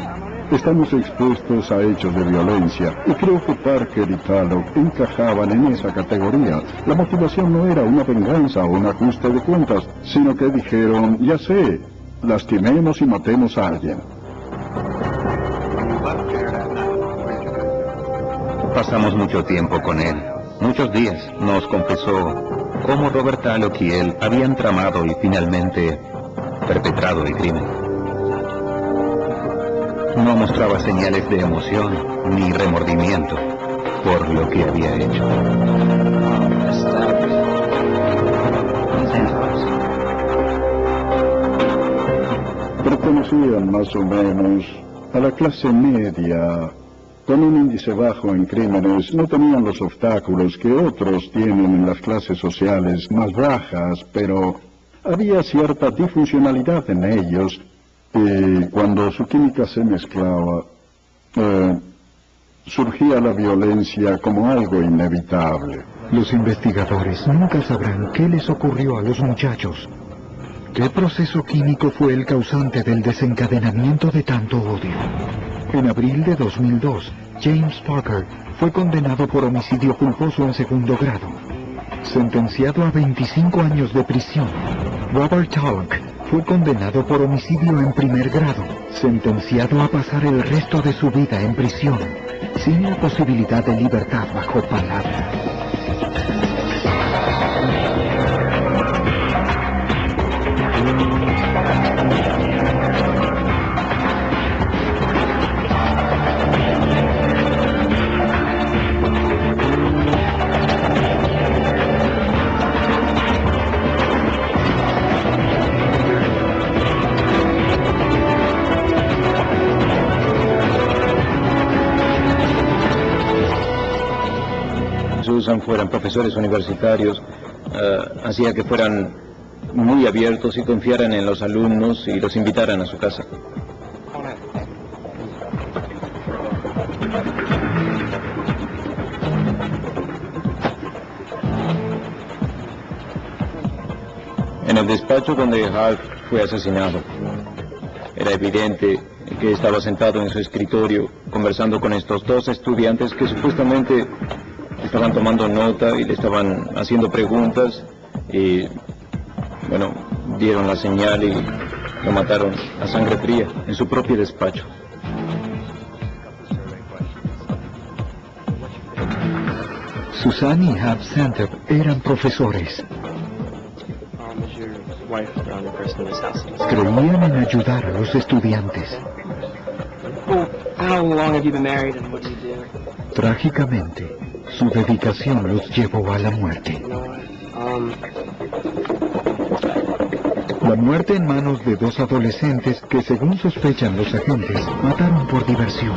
estamos expuestos a hechos de violencia y creo que Parker y Tulloch encajaban en esa categoría. La motivación no era una venganza o un ajuste de cuentas, sino que dijeron, ya sé, lastimemos y matemos a alguien. Pasamos mucho tiempo con él, muchos días. Nos confesó cómo Robert Tulloch y él habían tramado y finalmente perpetrado el crimen. No mostraba señales de emoción ni remordimiento por lo que había hecho. Pertenecían más o menos a la clase media, con un índice bajo en crímenes. No tenían los obstáculos que otros tienen en las clases sociales más bajas, pero había cierta disfuncionalidad en ellos. Y cuando su química se mezclaba, surgía la violencia como algo inevitable. Los investigadores nunca sabrán qué les ocurrió a los muchachos. ¿Qué proceso químico fue el causante del desencadenamiento de tanto odio? En abril de 2002, James Parker fue condenado por homicidio culposo en segundo grado. Sentenciado a 25 años de prisión. Robert Tulloch fue condenado por homicidio en primer grado, sentenciado a pasar el resto de su vida en prisión, sin la posibilidad de libertad bajo palabra. Fueran profesores universitarios, hacía que fueran muy abiertos y confiaran en los alumnos y los invitaran a su casa. En el despacho donde Hart fue asesinado, era evidente que estaba sentado en su escritorio conversando con estos dos estudiantes que supuestamente estaban tomando nota y le estaban haciendo preguntas y, bueno, dieron la señal y lo mataron a sangre fría en su propio despacho. Susan y Hap Santup eran profesores. Creían en ayudar a los estudiantes. Trágicamente, su dedicación los llevó a la muerte. La muerte en manos de dos adolescentes que, según sospechan los agentes, mataron por diversión.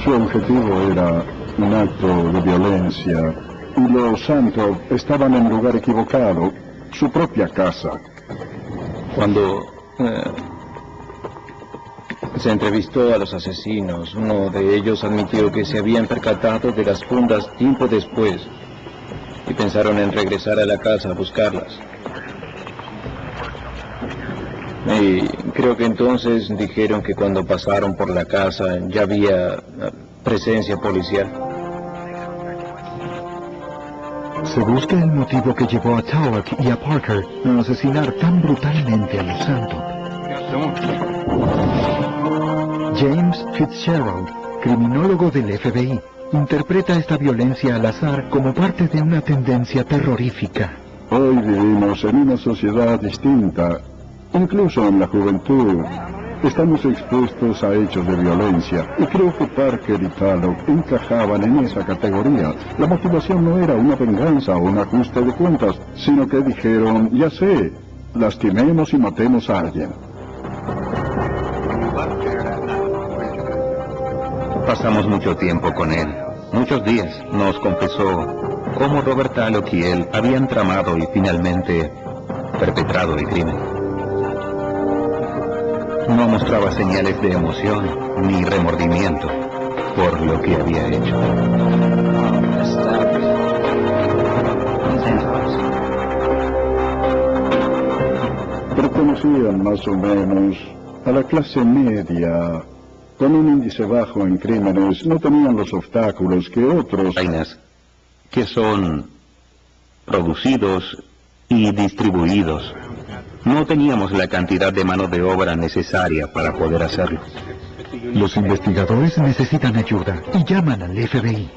Su objetivo era un acto de violencia y los Santos estaban en el lugar equivocado, su propia casa. Cuando se entrevistó a los asesinos, uno de ellos admitió que se habían percatado de las fundas tiempo después y pensaron en regresar a la casa a buscarlas. Y creo que entonces dijeron que cuando pasaron por la casa ya había presencia policial. Se busca el motivo que llevó a Tulloch y a Parker a asesinar tan brutalmente a los Santos. James Fitzgerald, criminólogo del FBI, interpreta esta violencia al azar como parte de una tendencia terrorífica. Hoy vivimos en una sociedad distinta. Incluso en la juventud Estamos expuestos a hechos de violencia y creo que Parker y Tallock encajaban en esa categoría. La motivación no era una venganza o un ajuste de cuentas, sino que dijeron, ya sé, lastimemos y matemos a alguien. Pasamos mucho tiempo con él. Muchos días nos confesó cómo Robert Tallock y él habían tramado y finalmente perpetrado el crimen. No mostraba señales de emoción ni remordimiento por lo que había hecho. Pertenecían más o menos a la clase media, con un índice bajo en crímenes. No tenían los obstáculos que otros... Vainas que son producidos y distribuidos. No teníamos la cantidad de mano de obra necesaria para poder hacerlo. Los investigadores necesitan ayuda y llaman al FBI.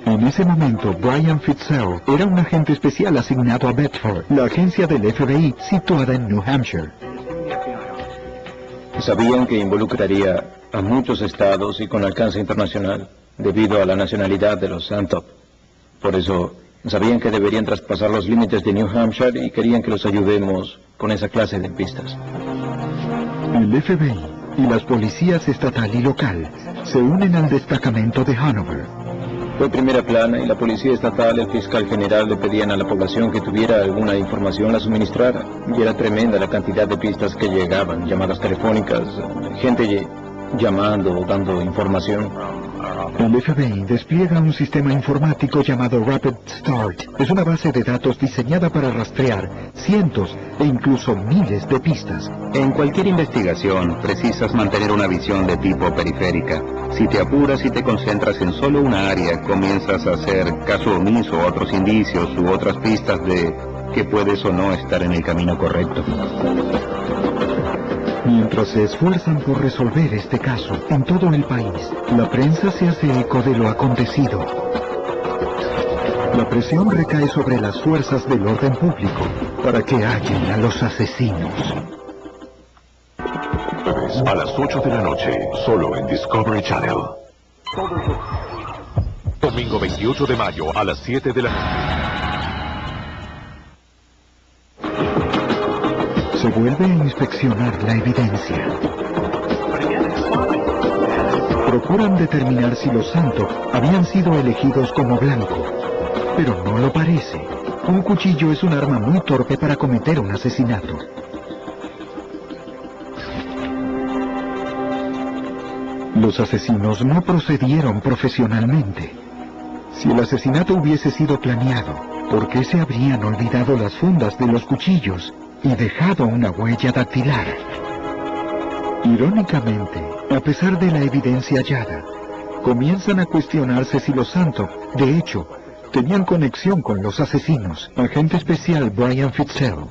En ese momento, Brian Fitzgerald era un agente especial asignado a Bedford, la agencia del FBI situada en New Hampshire. Sabían que involucraría a muchos estados y con alcance internacional, debido a la nacionalidad de los Santop. Por eso, sabían que deberían traspasar los límites de New Hampshire y querían que los ayudemos con esa clase de pistas. El FBI y las policías estatal y local se unen al destacamento de Hanover. Fue primera plana y la policía estatal y el fiscal general le pedían a la población que tuviera alguna información la suministrara. Y era tremenda la cantidad de pistas que llegaban, llamadas telefónicas, gente llamando o dando información. El FBI despliega un sistema informático llamado Rapid Start. Es una base de datos diseñada para rastrear cientos e incluso miles de pistas. En cualquier investigación precisas mantener una visión de tipo periférica. Si te apuras y te concentras en solo una área, comienzas a hacer caso omiso a otros indicios u otras pistas de que puedes o no estar en el camino correcto. Mientras se esfuerzan por resolver este caso en todo el país, la prensa se hace eco de lo acontecido. La presión recae sobre las fuerzas del orden público para que hallen a los asesinos. A las 8 de la noche, solo en Discovery Channel. Domingo 28 de mayo a las 7 de la noche. Se vuelve a inspeccionar la evidencia. Procuran determinar si los Santop habían sido elegidos como blanco, pero no lo parece. Un cuchillo es un arma muy torpe para cometer un asesinato. Los asesinos no procedieron profesionalmente. Si el asesinato hubiese sido planeado, ¿por qué se habrían olvidado las fundas de los cuchillos y dejado una huella dactilar? Irónicamente, a pesar de la evidencia hallada, comienzan a cuestionarse si los Santop, de hecho, tenían conexión con los asesinos. Agente especial Brian Fitzgerald.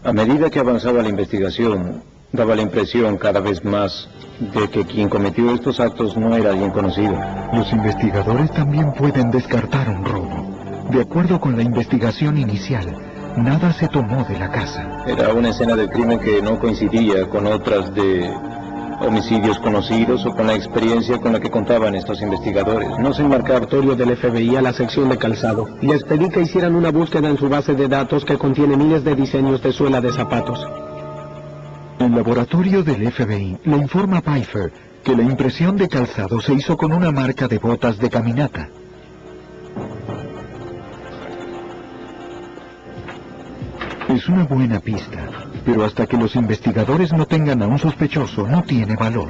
A medida que avanzaba la investigación, daba la impresión cada vez más de que quien cometió estos actos no era alguien conocido. Los investigadores también pueden descartar un robo. De acuerdo con la investigación inicial, nada se tomó de la casa. Era una escena del crimen que no coincidía con otras de homicidios conocidos o con la experiencia con la que contaban estos investigadores. No se enmarcaba del FBI a la sección de calzado. Les pedí que hicieran una búsqueda en su base de datos que contiene miles de diseños de suela de zapatos. El laboratorio del FBI le informa a Pfeiffer que la impresión de calzado se hizo con una marca de botas de caminata. Es una buena pista, pero hasta que los investigadores no tengan a un sospechoso, no tiene valor.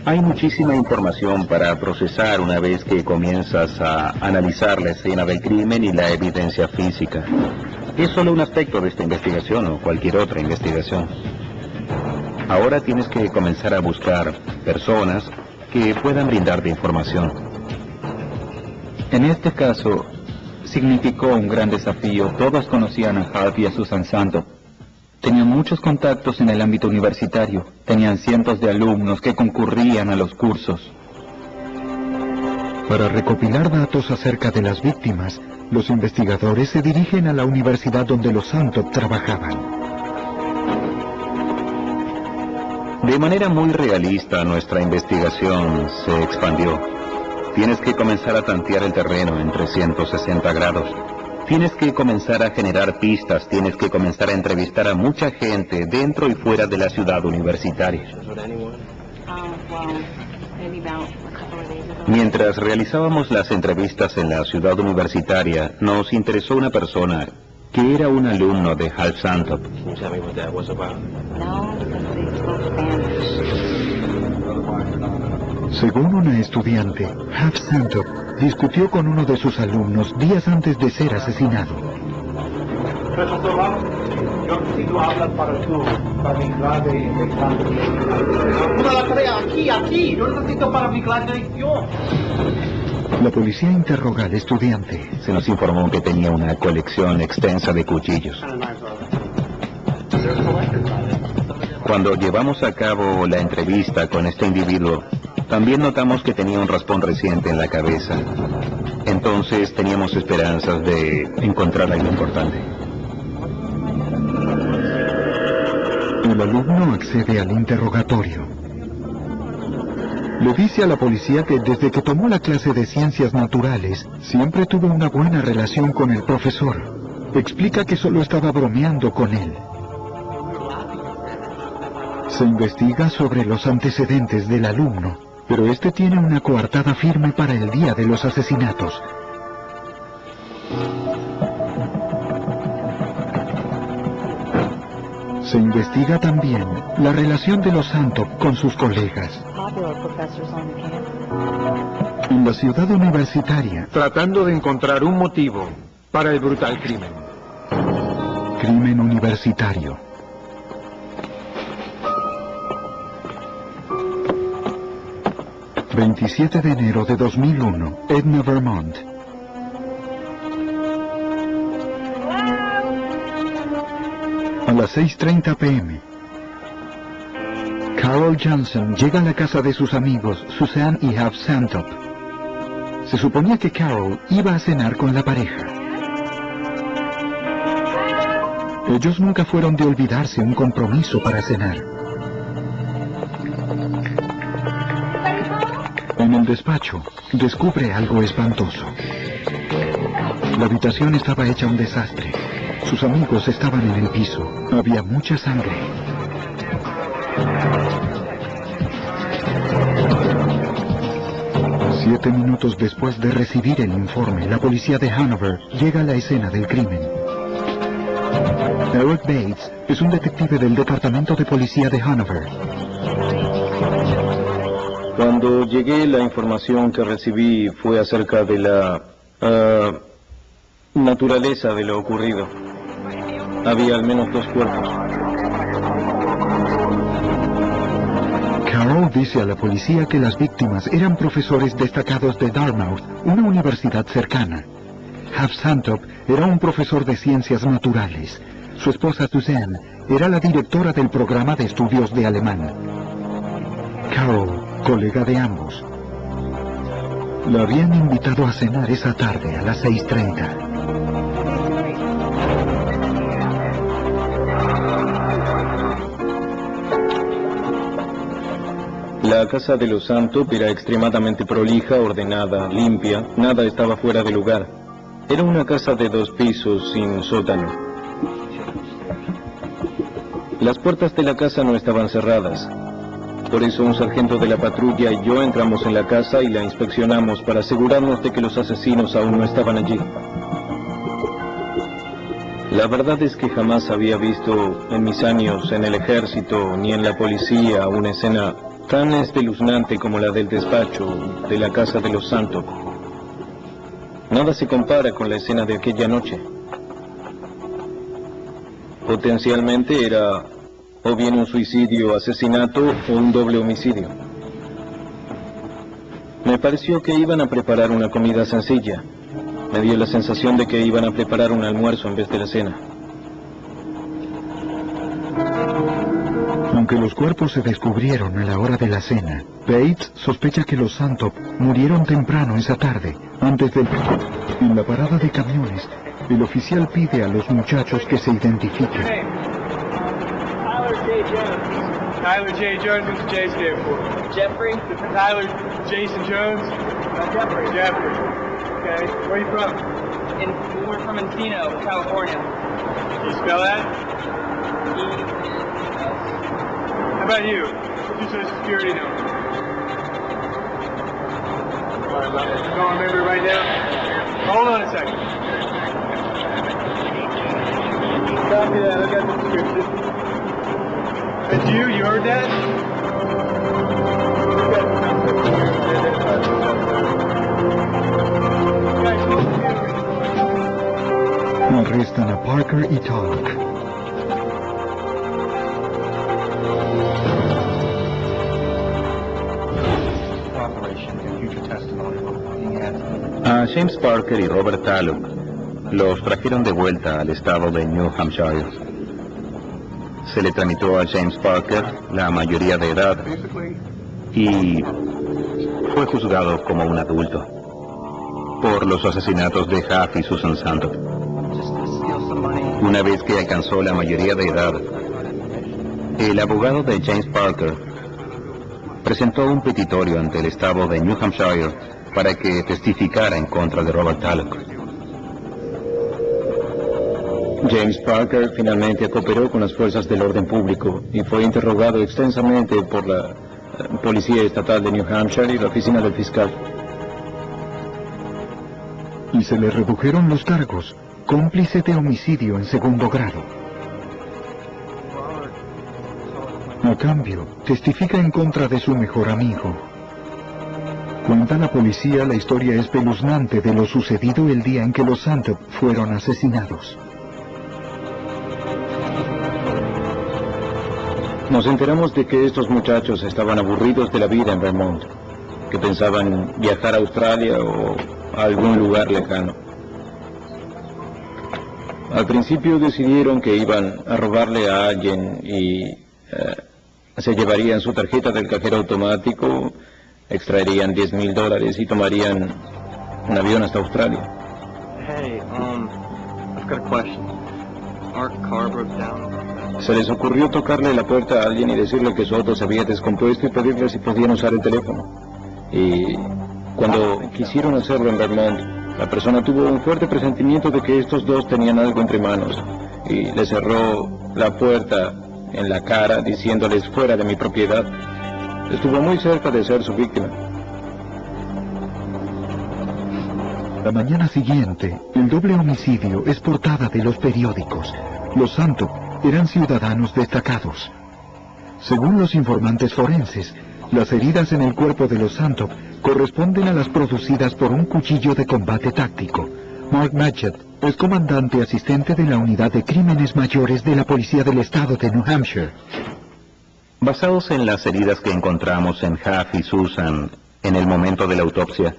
Hay muchísima información para procesar una vez que comienzas a analizar la escena del crimen y la evidencia física. Es solo un aspecto de esta investigación o cualquier otra investigación. Ahora tienes que comenzar a buscar personas que puedan brindarte información. En este caso, significó un gran desafío. Todos conocían a Harp y a Susan Santop. Tenían muchos contactos en el ámbito universitario. Tenían cientos de alumnos que concurrían a los cursos. Para recopilar datos acerca de las víctimas, los investigadores se dirigen a la universidad donde los Santop trabajaban. De manera muy realista, nuestra investigación se expandió. Tienes que comenzar a tantear el terreno en 360 grados. Tienes que comenzar a generar pistas, tienes que comenzar a entrevistar a mucha gente dentro y fuera de la ciudad universitaria. Mientras realizábamos las entrevistas en la ciudad universitaria, nos interesó una persona que era un alumno de Hal Santop. Según una estudiante, Hal Santop discutió con uno de sus alumnos días antes de ser asesinado. Profesor Ramos, yo necesito hablar para mi clase de examen. Una la tarea aquí, yo necesito para mi clase de lección. La policía interroga al estudiante. Se nos informó que tenía una colección extensa de cuchillos. Cuando llevamos a cabo la entrevista con este individuo, también notamos que tenía un raspón reciente en la cabeza. Entonces teníamos esperanzas de encontrar algo importante. El alumno accede al interrogatorio. Le dice a la policía que desde que tomó la clase de ciencias naturales, siempre tuvo una buena relación con el profesor. Explica que solo estaba bromeando con él. Se investiga sobre los antecedentes del alumno, pero este tiene una coartada firme para el día de los asesinatos. Se investiga también la relación de los Santop con sus colegas. En la ciudad universitaria, tratando de encontrar un motivo para el brutal crimen. Crimen universitario. ...27 de enero de 2001, Edna, Vermont. A las 6:30 p.m. Carol Johnson llega a la casa de sus amigos, Suzanne y Hal Santop. Se suponía que Carol iba a cenar con la pareja. Ellos nunca fueron de olvidarse un compromiso para cenar. En el despacho, descubre algo espantoso. La habitación estaba hecha un desastre. Sus amigos estaban en el piso. Había mucha sangre. Siete minutos después de recibir el informe, la policía de Hanover llega a la escena del crimen. Eric Bates es un detective del departamento de policía de Hanover. Cuando llegué, la información que recibí fue acerca de la naturaleza de lo ocurrido. Había al menos 2 cuerpos. Carol dice a la policía que las víctimas eran profesores destacados de Dartmouth, una universidad cercana. Hal Santop era un profesor de ciencias naturales. Su esposa Suzanne era la directora del programa de estudios de alemán. Carol, colega de ambos. La habían invitado a cenar esa tarde a las 6:30. La casa de los Santop era extremadamente prolija, ordenada, limpia, nada estaba fuera de lugar. Era una casa de 2 pisos sin sótano. Las puertas de la casa no estaban cerradas. Por eso un sargento de la patrulla y yo entramos en la casa y la inspeccionamos para asegurarnos de que los asesinos aún no estaban allí. La verdad es que jamás había visto en mis años en el ejército ni en la policía una escena tan espeluznante como la del despacho de la casa de los Santop. Nada se compara con la escena de aquella noche. Potencialmente era o bien un suicidio, asesinato o un doble homicidio. Me pareció que iban a preparar una comida sencilla. Me dio la sensación de que iban a preparar un almuerzo en vez de la cena. Aunque los cuerpos se descubrieron a la hora de la cena, Bates sospecha que los Santop murieron temprano esa tarde, antes del... En la parada de camiones, el oficial pide a los muchachos que se identifiquen. J. Jones. Tyler J. Jones, what's J stand for? Jeffrey. Tyler Jason Jones? Jeffrey. Jeffrey. Okay. Where are you from? We're from Encino, California. Can you spell that? How about you? What's your social security number? You don't remember it right now? Hold on a second. Copy that, I got the description. That's you? You heard that? Arrestan a Parker y Talk. A James Parker y Robert Tallock los trajeron de vuelta al estado de New Hampshire. Se le tramitó a James Parker la mayoría de edad y fue juzgado como un adulto por los asesinatos de Huff y Susan Santop. Una vez que alcanzó la mayoría de edad, el abogado de James Parker presentó un petitorio ante el estado de New Hampshire para que testificara en contra de Robert Tallock. James Parker finalmente cooperó con las fuerzas del orden público y fue interrogado extensamente por la Policía Estatal de New Hampshire y la Oficina del Fiscal. Y se le redujeron los cargos, cómplice de homicidio en segundo grado. A cambio, testifica en contra de su mejor amigo. Cuenta la policía la historia espeluznante de lo sucedido el día en que los Santop fueron asesinados. Nos enteramos de que estos muchachos estaban aburridos de la vida en Vermont, que pensaban viajar a Australia o a algún lugar lejano. Al principio decidieron que iban a robarle a alguien y se llevarían su tarjeta del cajero automático, extraerían $10,000 y tomarían un avión hasta Australia. Hey, I've got a question. Our car broke down. Se les ocurrió tocarle la puerta a alguien y decirle que su auto se había descompuesto y pedirle si podían usar el teléfono. Y cuando quisieron hacerlo en Vermont, la persona tuvo un fuerte presentimiento de que estos dos tenían algo entre manos y le cerró la puerta en la cara diciéndoles fuera de mi propiedad. Estuvo muy cerca de ser su víctima. La mañana siguiente, el doble homicidio es portada de los periódicos. Los Santop eran ciudadanos destacados. Según los informantes forenses, las heridas en el cuerpo de los Santop corresponden a las producidas por un cuchillo de combate táctico. Mark Matchett es comandante asistente de la Unidad de Crímenes Mayores de la Policía del Estado de New Hampshire. Basados en las heridas que encontramos en Huff y Susan en el momento de la autopsia,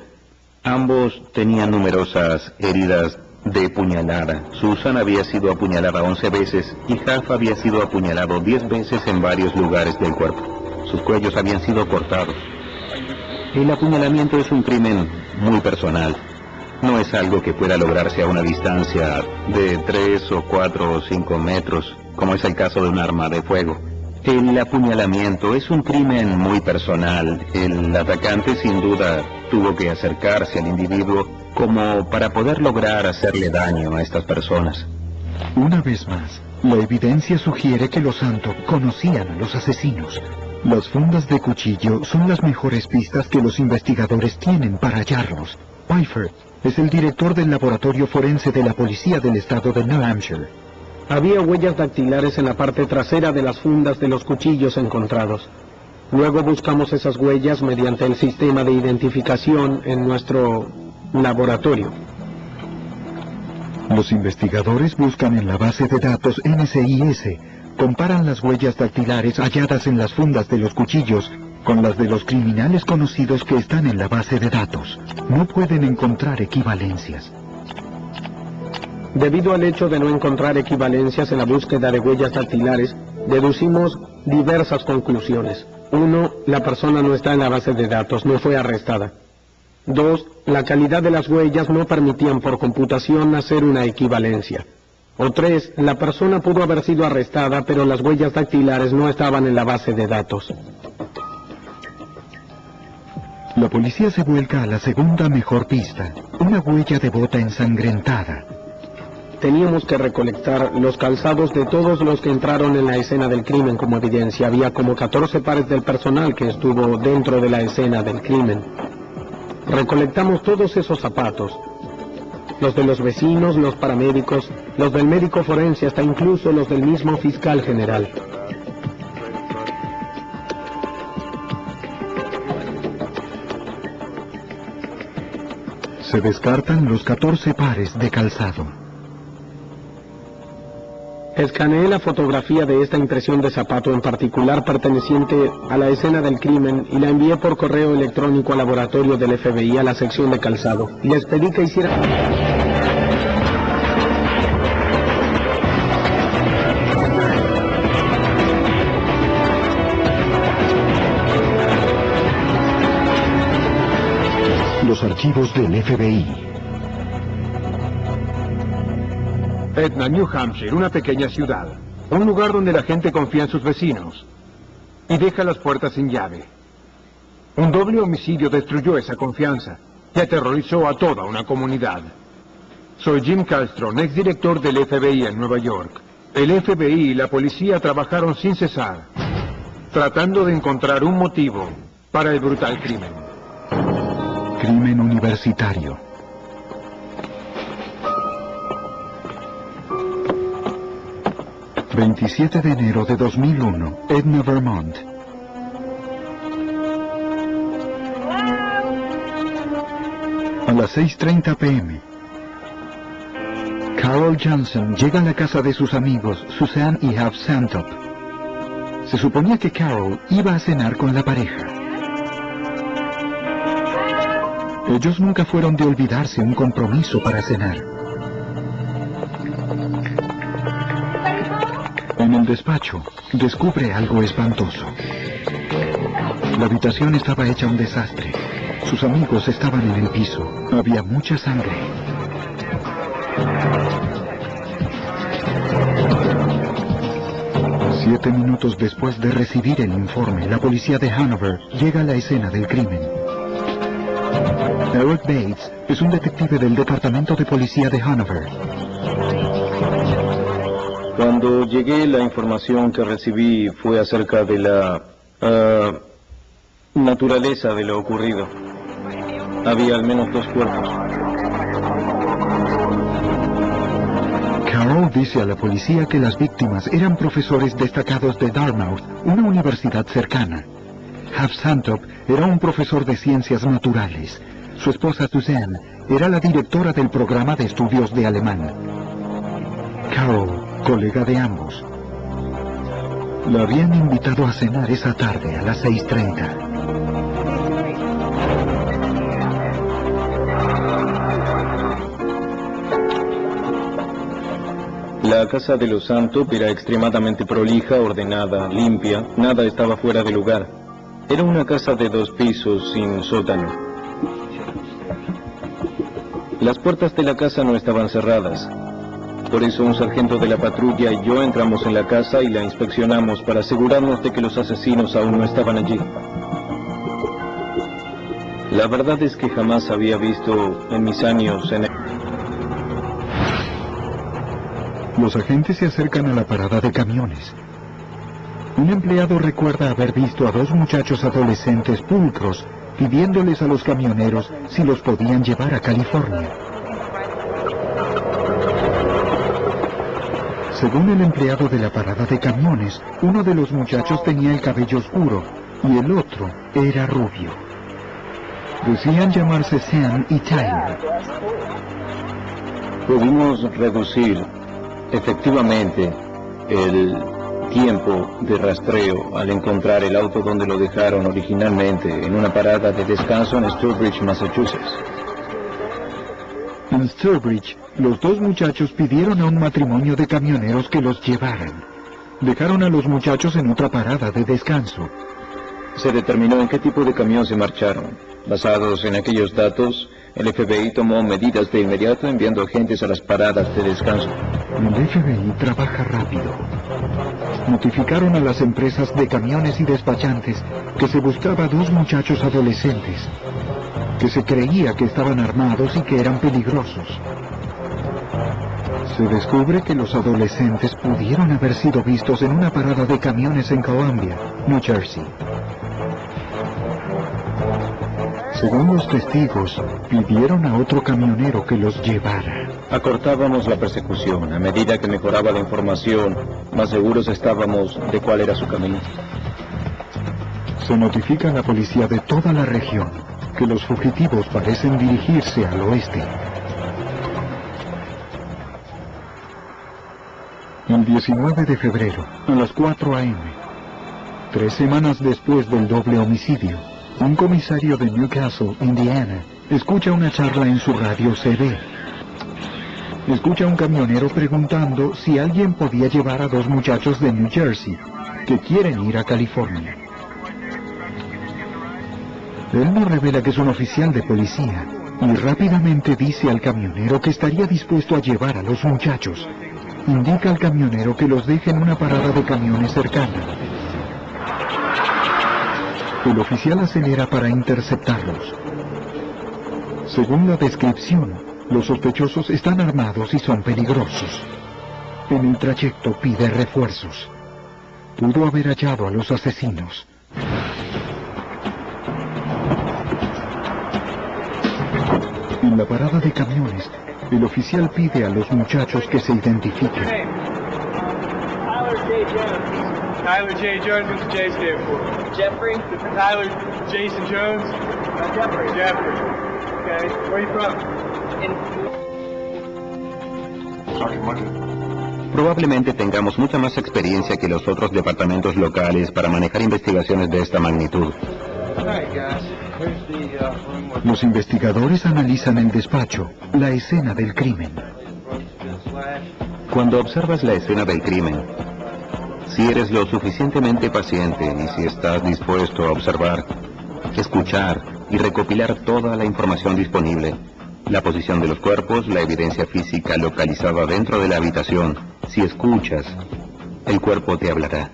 ambos tenían numerosas heridas de puñalada. Susan había sido apuñalada 11 veces y Huff había sido apuñalado 10 veces en varios lugares del cuerpo. Sus cuellos habían sido cortados. El apuñalamiento es un crimen muy personal. No es algo que pueda lograrse a una distancia de 3 o 4 o 5 metros, como es el caso de un arma de fuego. El apuñalamiento es un crimen muy personal. El atacante sin duda tuvo que acercarse al individuo como para poder lograr hacerle daño a estas personas. Una vez más, la evidencia sugiere que los Santop conocían a los asesinos. Las fundas de cuchillo son las mejores pistas que los investigadores tienen para hallarlos. Pfeiffer es el director del laboratorio forense de la Policía del Estado de New Hampshire. Había huellas dactilares en la parte trasera de las fundas de los cuchillos encontrados. Luego buscamos esas huellas mediante el sistema de identificación en nuestro laboratorio. Los investigadores buscan en la base de datos NCIS, comparan las huellas dactilares halladas en las fundas de los cuchillos con las de los criminales conocidos que están en la base de datos. No pueden encontrar equivalencias. Debido al hecho de no encontrar equivalencias en la búsqueda de huellas dactilares, deducimos diversas conclusiones. 1. La persona no está en la base de datos, no fue arrestada. 2. La calidad de las huellas no permitían por computación hacer una equivalencia. O 3, la persona pudo haber sido arrestada, pero las huellas dactilares no estaban en la base de datos. La policía se vuelca a la segunda mejor pista, una huella de bota ensangrentada. Teníamos que recolectar los calzados de todos los que entraron en la escena del crimen como evidencia. Había como 14 pares del personal que estuvo dentro de la escena del crimen. Recolectamos todos esos zapatos. Los de los vecinos, los paramédicos, los del médico forense, hasta incluso los del mismo fiscal general. Se descartan los 14 pares de calzado. Escaneé la fotografía de esta impresión de zapato en particular perteneciente a la escena del crimen y la envié por correo electrónico al laboratorio del FBI a la sección de calzado. Les pedí que hicieran... Los archivos del FBI. Etna, New Hampshire, una pequeña ciudad. Un lugar donde la gente confía en sus vecinos y deja las puertas sin llave. Un doble homicidio destruyó esa confianza y aterrorizó a toda una comunidad. Soy Jim Castron, exdirector del FBI en Nueva York. El FBI y la policía trabajaron sin cesar, tratando de encontrar un motivo para el brutal crimen. Crimen universitario. ...27 de enero de 2001, Edna, Vermont. A las 6:30 p.m. Carol Johnson llega a la casa de sus amigos, Suzanne y Hav Santop. Se suponía que Carol iba a cenar con la pareja. Ellos nunca fueron de olvidarse un compromiso para cenar. En el despacho, descubre algo espantoso. La habitación estaba hecha un desastre. Sus amigos estaban en el piso. Había mucha sangre. Siete minutos después de recibir el informe, la policía de Hanover llega a la escena del crimen. Eric Bates es un detective del Departamento de Policía de Hanover. Cuando llegué, la información que recibí fue acerca de la naturaleza de lo ocurrido. Había al menos 2 cuerpos. Carol dice a la policía que las víctimas eran profesores destacados de Dartmouth, una universidad cercana. Hav Santop era un profesor de ciencias naturales. Su esposa Suzanne era la directora del programa de estudios de alemán. Carol, colega de ambos, la habían invitado a cenar esa tarde a las 6:30. La casa de los Santop era extremadamente prolija, ordenada, limpia, nada estaba fuera de lugar. Era una casa de 2 pisos sin sótano. Las puertas de la casa no estaban cerradas. Por eso un sargento de la patrulla y yo entramos en la casa y la inspeccionamos para asegurarnos de que los asesinos aún no estaban allí. La verdad es que jamás había visto en mis años en el... Los agentes se acercan a la parada de camiones. Un empleado recuerda haber visto a 2 muchachos adolescentes pulcros pidiéndoles a los camioneros si los podían llevar a California. Según el empleado de la parada de camiones, uno de los muchachos tenía el cabello oscuro y el otro era rubio. Decían llamarse Sam y Tyler. Pudimos reducir efectivamente el tiempo de rastreo al encontrar el auto donde lo dejaron originalmente en una parada de descanso en Sturbridge, Massachusetts. En Sturbridge, los 2 muchachos pidieron a un matrimonio de camioneros que los llevaran. Dejaron a los muchachos en otra parada de descanso. Se determinó en qué tipo de camión se marcharon. Basados en aquellos datos, El FBI tomó medidas de inmediato enviando agentes a las paradas de descanso. El FBI trabaja rápido. Notificaron a las empresas de camiones y despachantes que se buscaba 2 muchachos adolescentes, que se creía que estaban armados y que eran peligrosos. Se descubre que los adolescentes pudieron haber sido vistos en una parada de camiones en Columbia, New Jersey. Según los testigos, pidieron a otro camionero que los llevara. Acortábamos la persecución. A medida que mejoraba la información, más seguros estábamos de cuál era su camino. Se notifica a la policía de toda la región que los fugitivos parecen dirigirse al oeste. El 19 de febrero, a las 4 a.m., 3 semanas después del doble homicidio, un comisario de Newcastle, Indiana, escucha una charla en su radio CB. Escucha a un camionero preguntando si alguien podía llevar a 2 muchachos de New Jersey que quieren ir a California. Él nos revela que es un oficial de policía y rápidamente dice al camionero que estaría dispuesto a llevar a los muchachos. Indica al camionero que los deje en una parada de camiones cercana. El oficial acelera para interceptarlos. Según la descripción, los sospechosos están armados y son peligrosos. En el trayecto pide refuerzos. Pudo haber hallado a los asesinos. En la parada de camiones, el oficial pide a los muchachos que se identifiquen. Tyler J. Jones, what's J stand for? Jeffrey. Tyler Jason Jones? Jeffrey. Jeffrey. Okay. Where are you from? Probablemente tengamos mucha más experiencia que los otros departamentos locales para manejar investigaciones de esta magnitud. Los investigadores analizan el despacho, la escena del crimen. Cuando observas la escena del crimen, si eres lo suficientemente paciente y si estás dispuesto a observar, escuchar y recopilar toda la información disponible, la posición de los cuerpos, la evidencia física localizada dentro de la habitación, si escuchas, el cuerpo te hablará.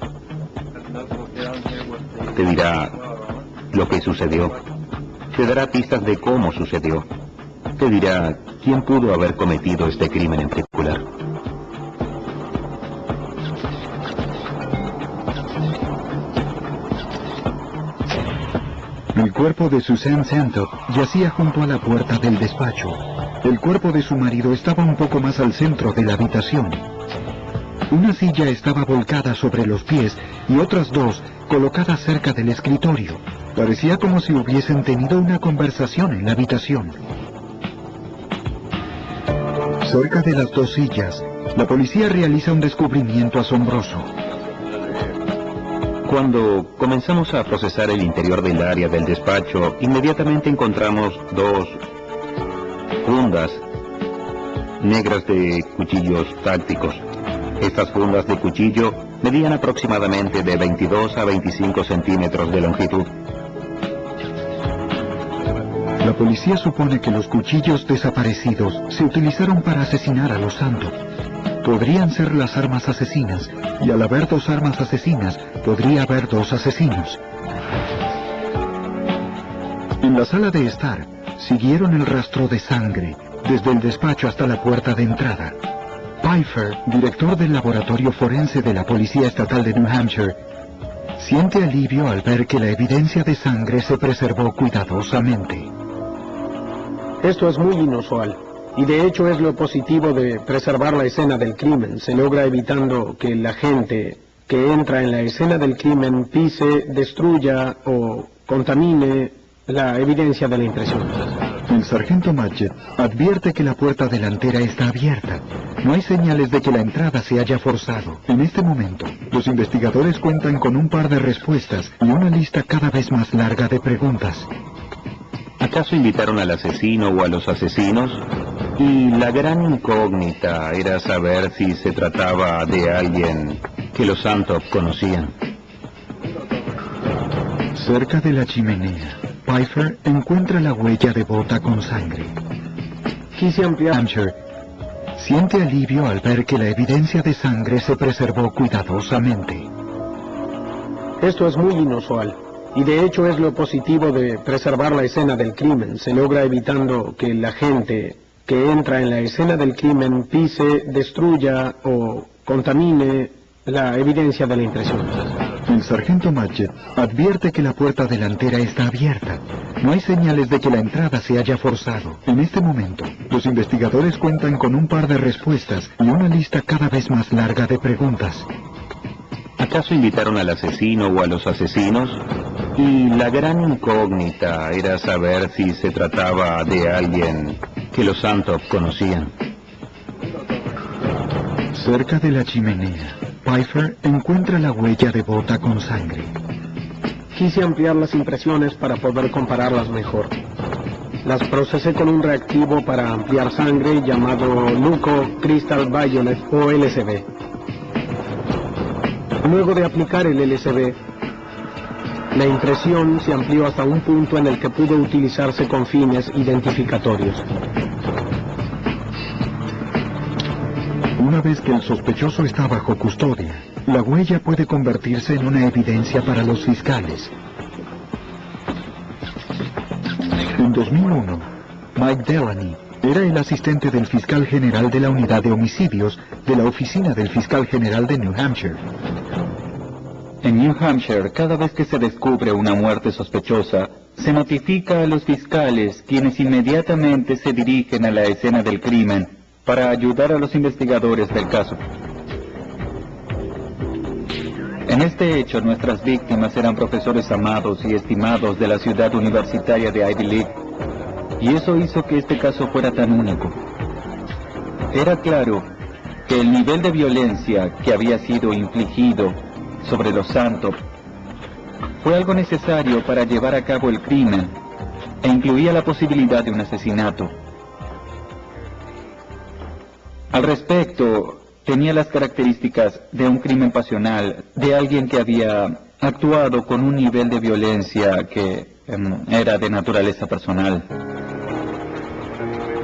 Te dirá lo que sucedió. Te dará pistas de cómo sucedió. Te dirá quién pudo haber cometido este crimen en particular. El cuerpo de Suzanne Santop yacía junto a la puerta del despacho. El cuerpo de su marido estaba un poco más al centro de la habitación. Una silla estaba volcada sobre los pies y otras 2 colocadas cerca del escritorio. Parecía como si hubiesen tenido una conversación en la habitación. Cerca de las 2 sillas, la policía realiza un descubrimiento asombroso. Cuando comenzamos a procesar el interior del área del despacho, inmediatamente encontramos 2 fundas negras de cuchillos tácticos. Estas fundas de cuchillo medían aproximadamente de 22 a 25 centímetros de longitud. La policía supone que los cuchillos desaparecidos se utilizaron para asesinar a los Santop. Podrían ser las armas asesinas, y al haber 2 armas asesinas, podría haber 2 asesinos. En la sala de estar, siguieron el rastro de sangre, desde el despacho hasta la puerta de entrada. Pfeiffer, director del laboratorio forense de la Policía Estatal de New Hampshire, siente alivio al ver que la evidencia de sangre se preservó cuidadosamente. Esto es muy inusual, y de hecho es lo positivo de preservar la escena del crimen. Se logra evitando que la gente que entra en la escena del crimen pise, destruya o contamine la evidencia de la impresión. El sargento Madgett advierte que la puerta delantera está abierta. No hay señales de que la entrada se haya forzado. En este momento, los investigadores cuentan con un par de respuestas y una lista cada vez más larga de preguntas. ¿Acaso invitaron al asesino o a los asesinos? Y la gran incógnita era saber si se trataba de alguien que los Santop conocían. Cerca de la chimenea, Pfeiffer encuentra la huella de bota con sangre. Quise ampliar... Hampshire siente alivio al ver que la evidencia de sangre se preservó cuidadosamente. Esto es muy inusual, y de hecho es lo positivo de preservar la escena del crimen. Se logra evitando que la gente que entra en la escena del crimen pise, destruya o contamine la evidencia de la impresión. El sargento Matchett advierte que la puerta delantera está abierta. No hay señales de que la entrada se haya forzado. En este momento, los investigadores cuentan con un par de respuestas y una lista cada vez más larga de preguntas. ¿Acaso invitaron al asesino o a los asesinos? Y la gran incógnita era saber si se trataba de alguien que los Santop conocían. Cerca de la chimenea, Pfeiffer encuentra la huella de bota con sangre. Quise ampliar las impresiones para poder compararlas mejor. Las procesé con un reactivo para ampliar sangre llamado Luco Crystal Violet o LCB. Luego de aplicar el LCB, la impresión se amplió hasta un punto en el que pudo utilizarse con fines identificatorios. Una vez que el sospechoso está bajo custodia, la huella puede convertirse en una evidencia para los fiscales. En 2001, Mike Delaney era el asistente del fiscal general de la unidad de homicidios de la oficina del fiscal general de New Hampshire. En New Hampshire, cada vez que se descubre una muerte sospechosa, se notifica a los fiscales, quienes inmediatamente se dirigen a la escena del crimen para ayudar a los investigadores del caso. En este hecho, nuestras víctimas eran profesores amados y estimados de la ciudad universitaria de Ivy League, y eso hizo que este caso fuera tan único. Era claro que el nivel de violencia que había sido infligido sobre los Santop fue algo necesario para llevar a cabo el crimen, e incluía la posibilidad de un asesinato. Al respecto, tenía las características de un crimen pasional, de alguien que había actuado con un nivel de violencia que era de naturaleza personal.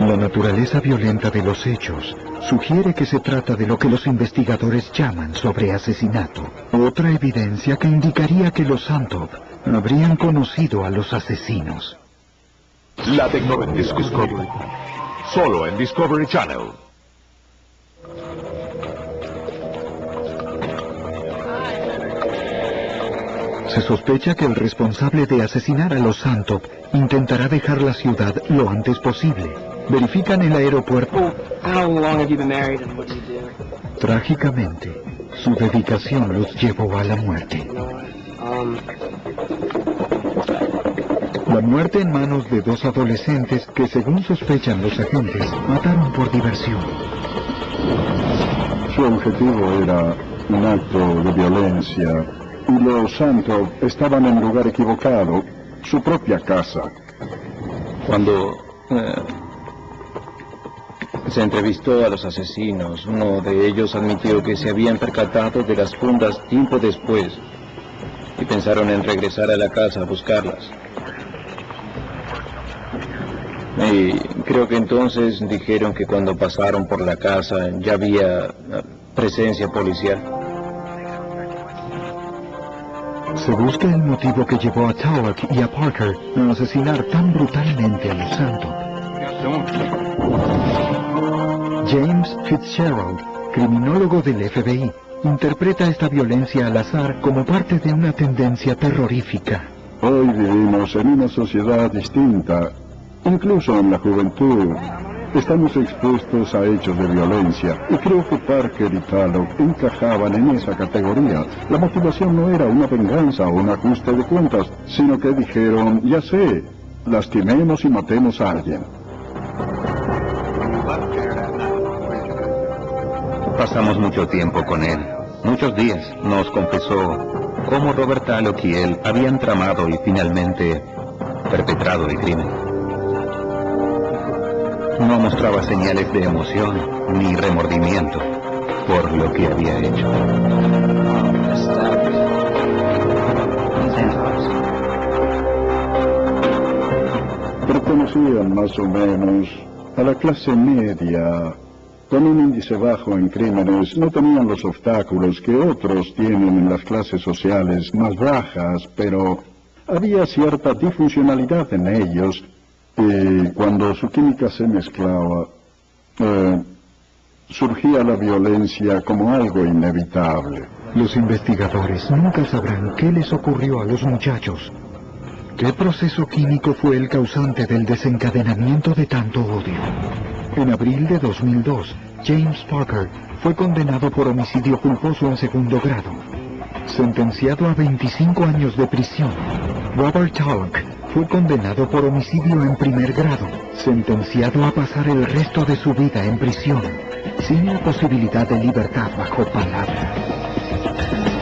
La naturaleza violenta de los hechos sugiere que se trata de lo que los investigadores llaman sobre asesinato. Otra evidencia que indicaría que los Santop habrían conocido a los asesinos. La tecnología Discovery. Solo en Discovery Channel. Se sospecha que el responsable de asesinar a los Santop intentará dejar la ciudad lo antes posible. Verifican el aeropuerto. Trágicamente, su dedicación los llevó a la muerte. La muerte en manos de dos adolescentes que, según sospechan los agentes, mataron por diversión. Su objetivo era un acto de violencia y los Santop estaban en el lugar equivocado, su propia casa. Cuando se entrevistó a los asesinos, uno de ellos admitió que se habían percatado de las fundas tiempo después y pensaron en regresar a la casa a buscarlas. Y creo que entonces dijeron que cuando pasaron por la casa ya había presencia policial. Se busca el motivo que llevó a Tulloch y a Parker a asesinar tan brutalmente a los Santop. James Fitzgerald, criminólogo del FBI, interpreta esta violencia al azar como parte de una tendencia terrorífica. Hoy vivimos en una sociedad distinta. Incluso en la juventud estamos expuestos a hechos de violencia y creo que Parker y Tulloch encajaban en esa categoría. La motivación no era una venganza o un ajuste de cuentas, sino que dijeron, ya sé, lastimemos y matemos a alguien. Pasamos mucho tiempo con él, muchos días. Nos confesó cómo Robert Tulloch y él habían tramado y finalmente perpetrado el crimen. No mostraba señales de emoción ni remordimiento por lo que había hecho. pertenecían más o menos a la clase media, con un índice bajo en crímenes. No tenían los obstáculos que otros tienen en las clases sociales más bajas, pero había cierta disfuncionalidad en ellos, y cuando su química se mezclaba, surgía la violencia como algo inevitable. Los investigadores nunca sabrán qué les ocurrió a los muchachos. ¿Qué proceso químico fue el causante del desencadenamiento de tanto odio? En abril de 2002, James Parker fue condenado por homicidio culposo en segundo grado. Sentenciado a 25 años de prisión. Robert Talk fue condenado por homicidio en primer grado, sentenciado a pasar el resto de su vida en prisión, sin la posibilidad de libertad bajo palabra.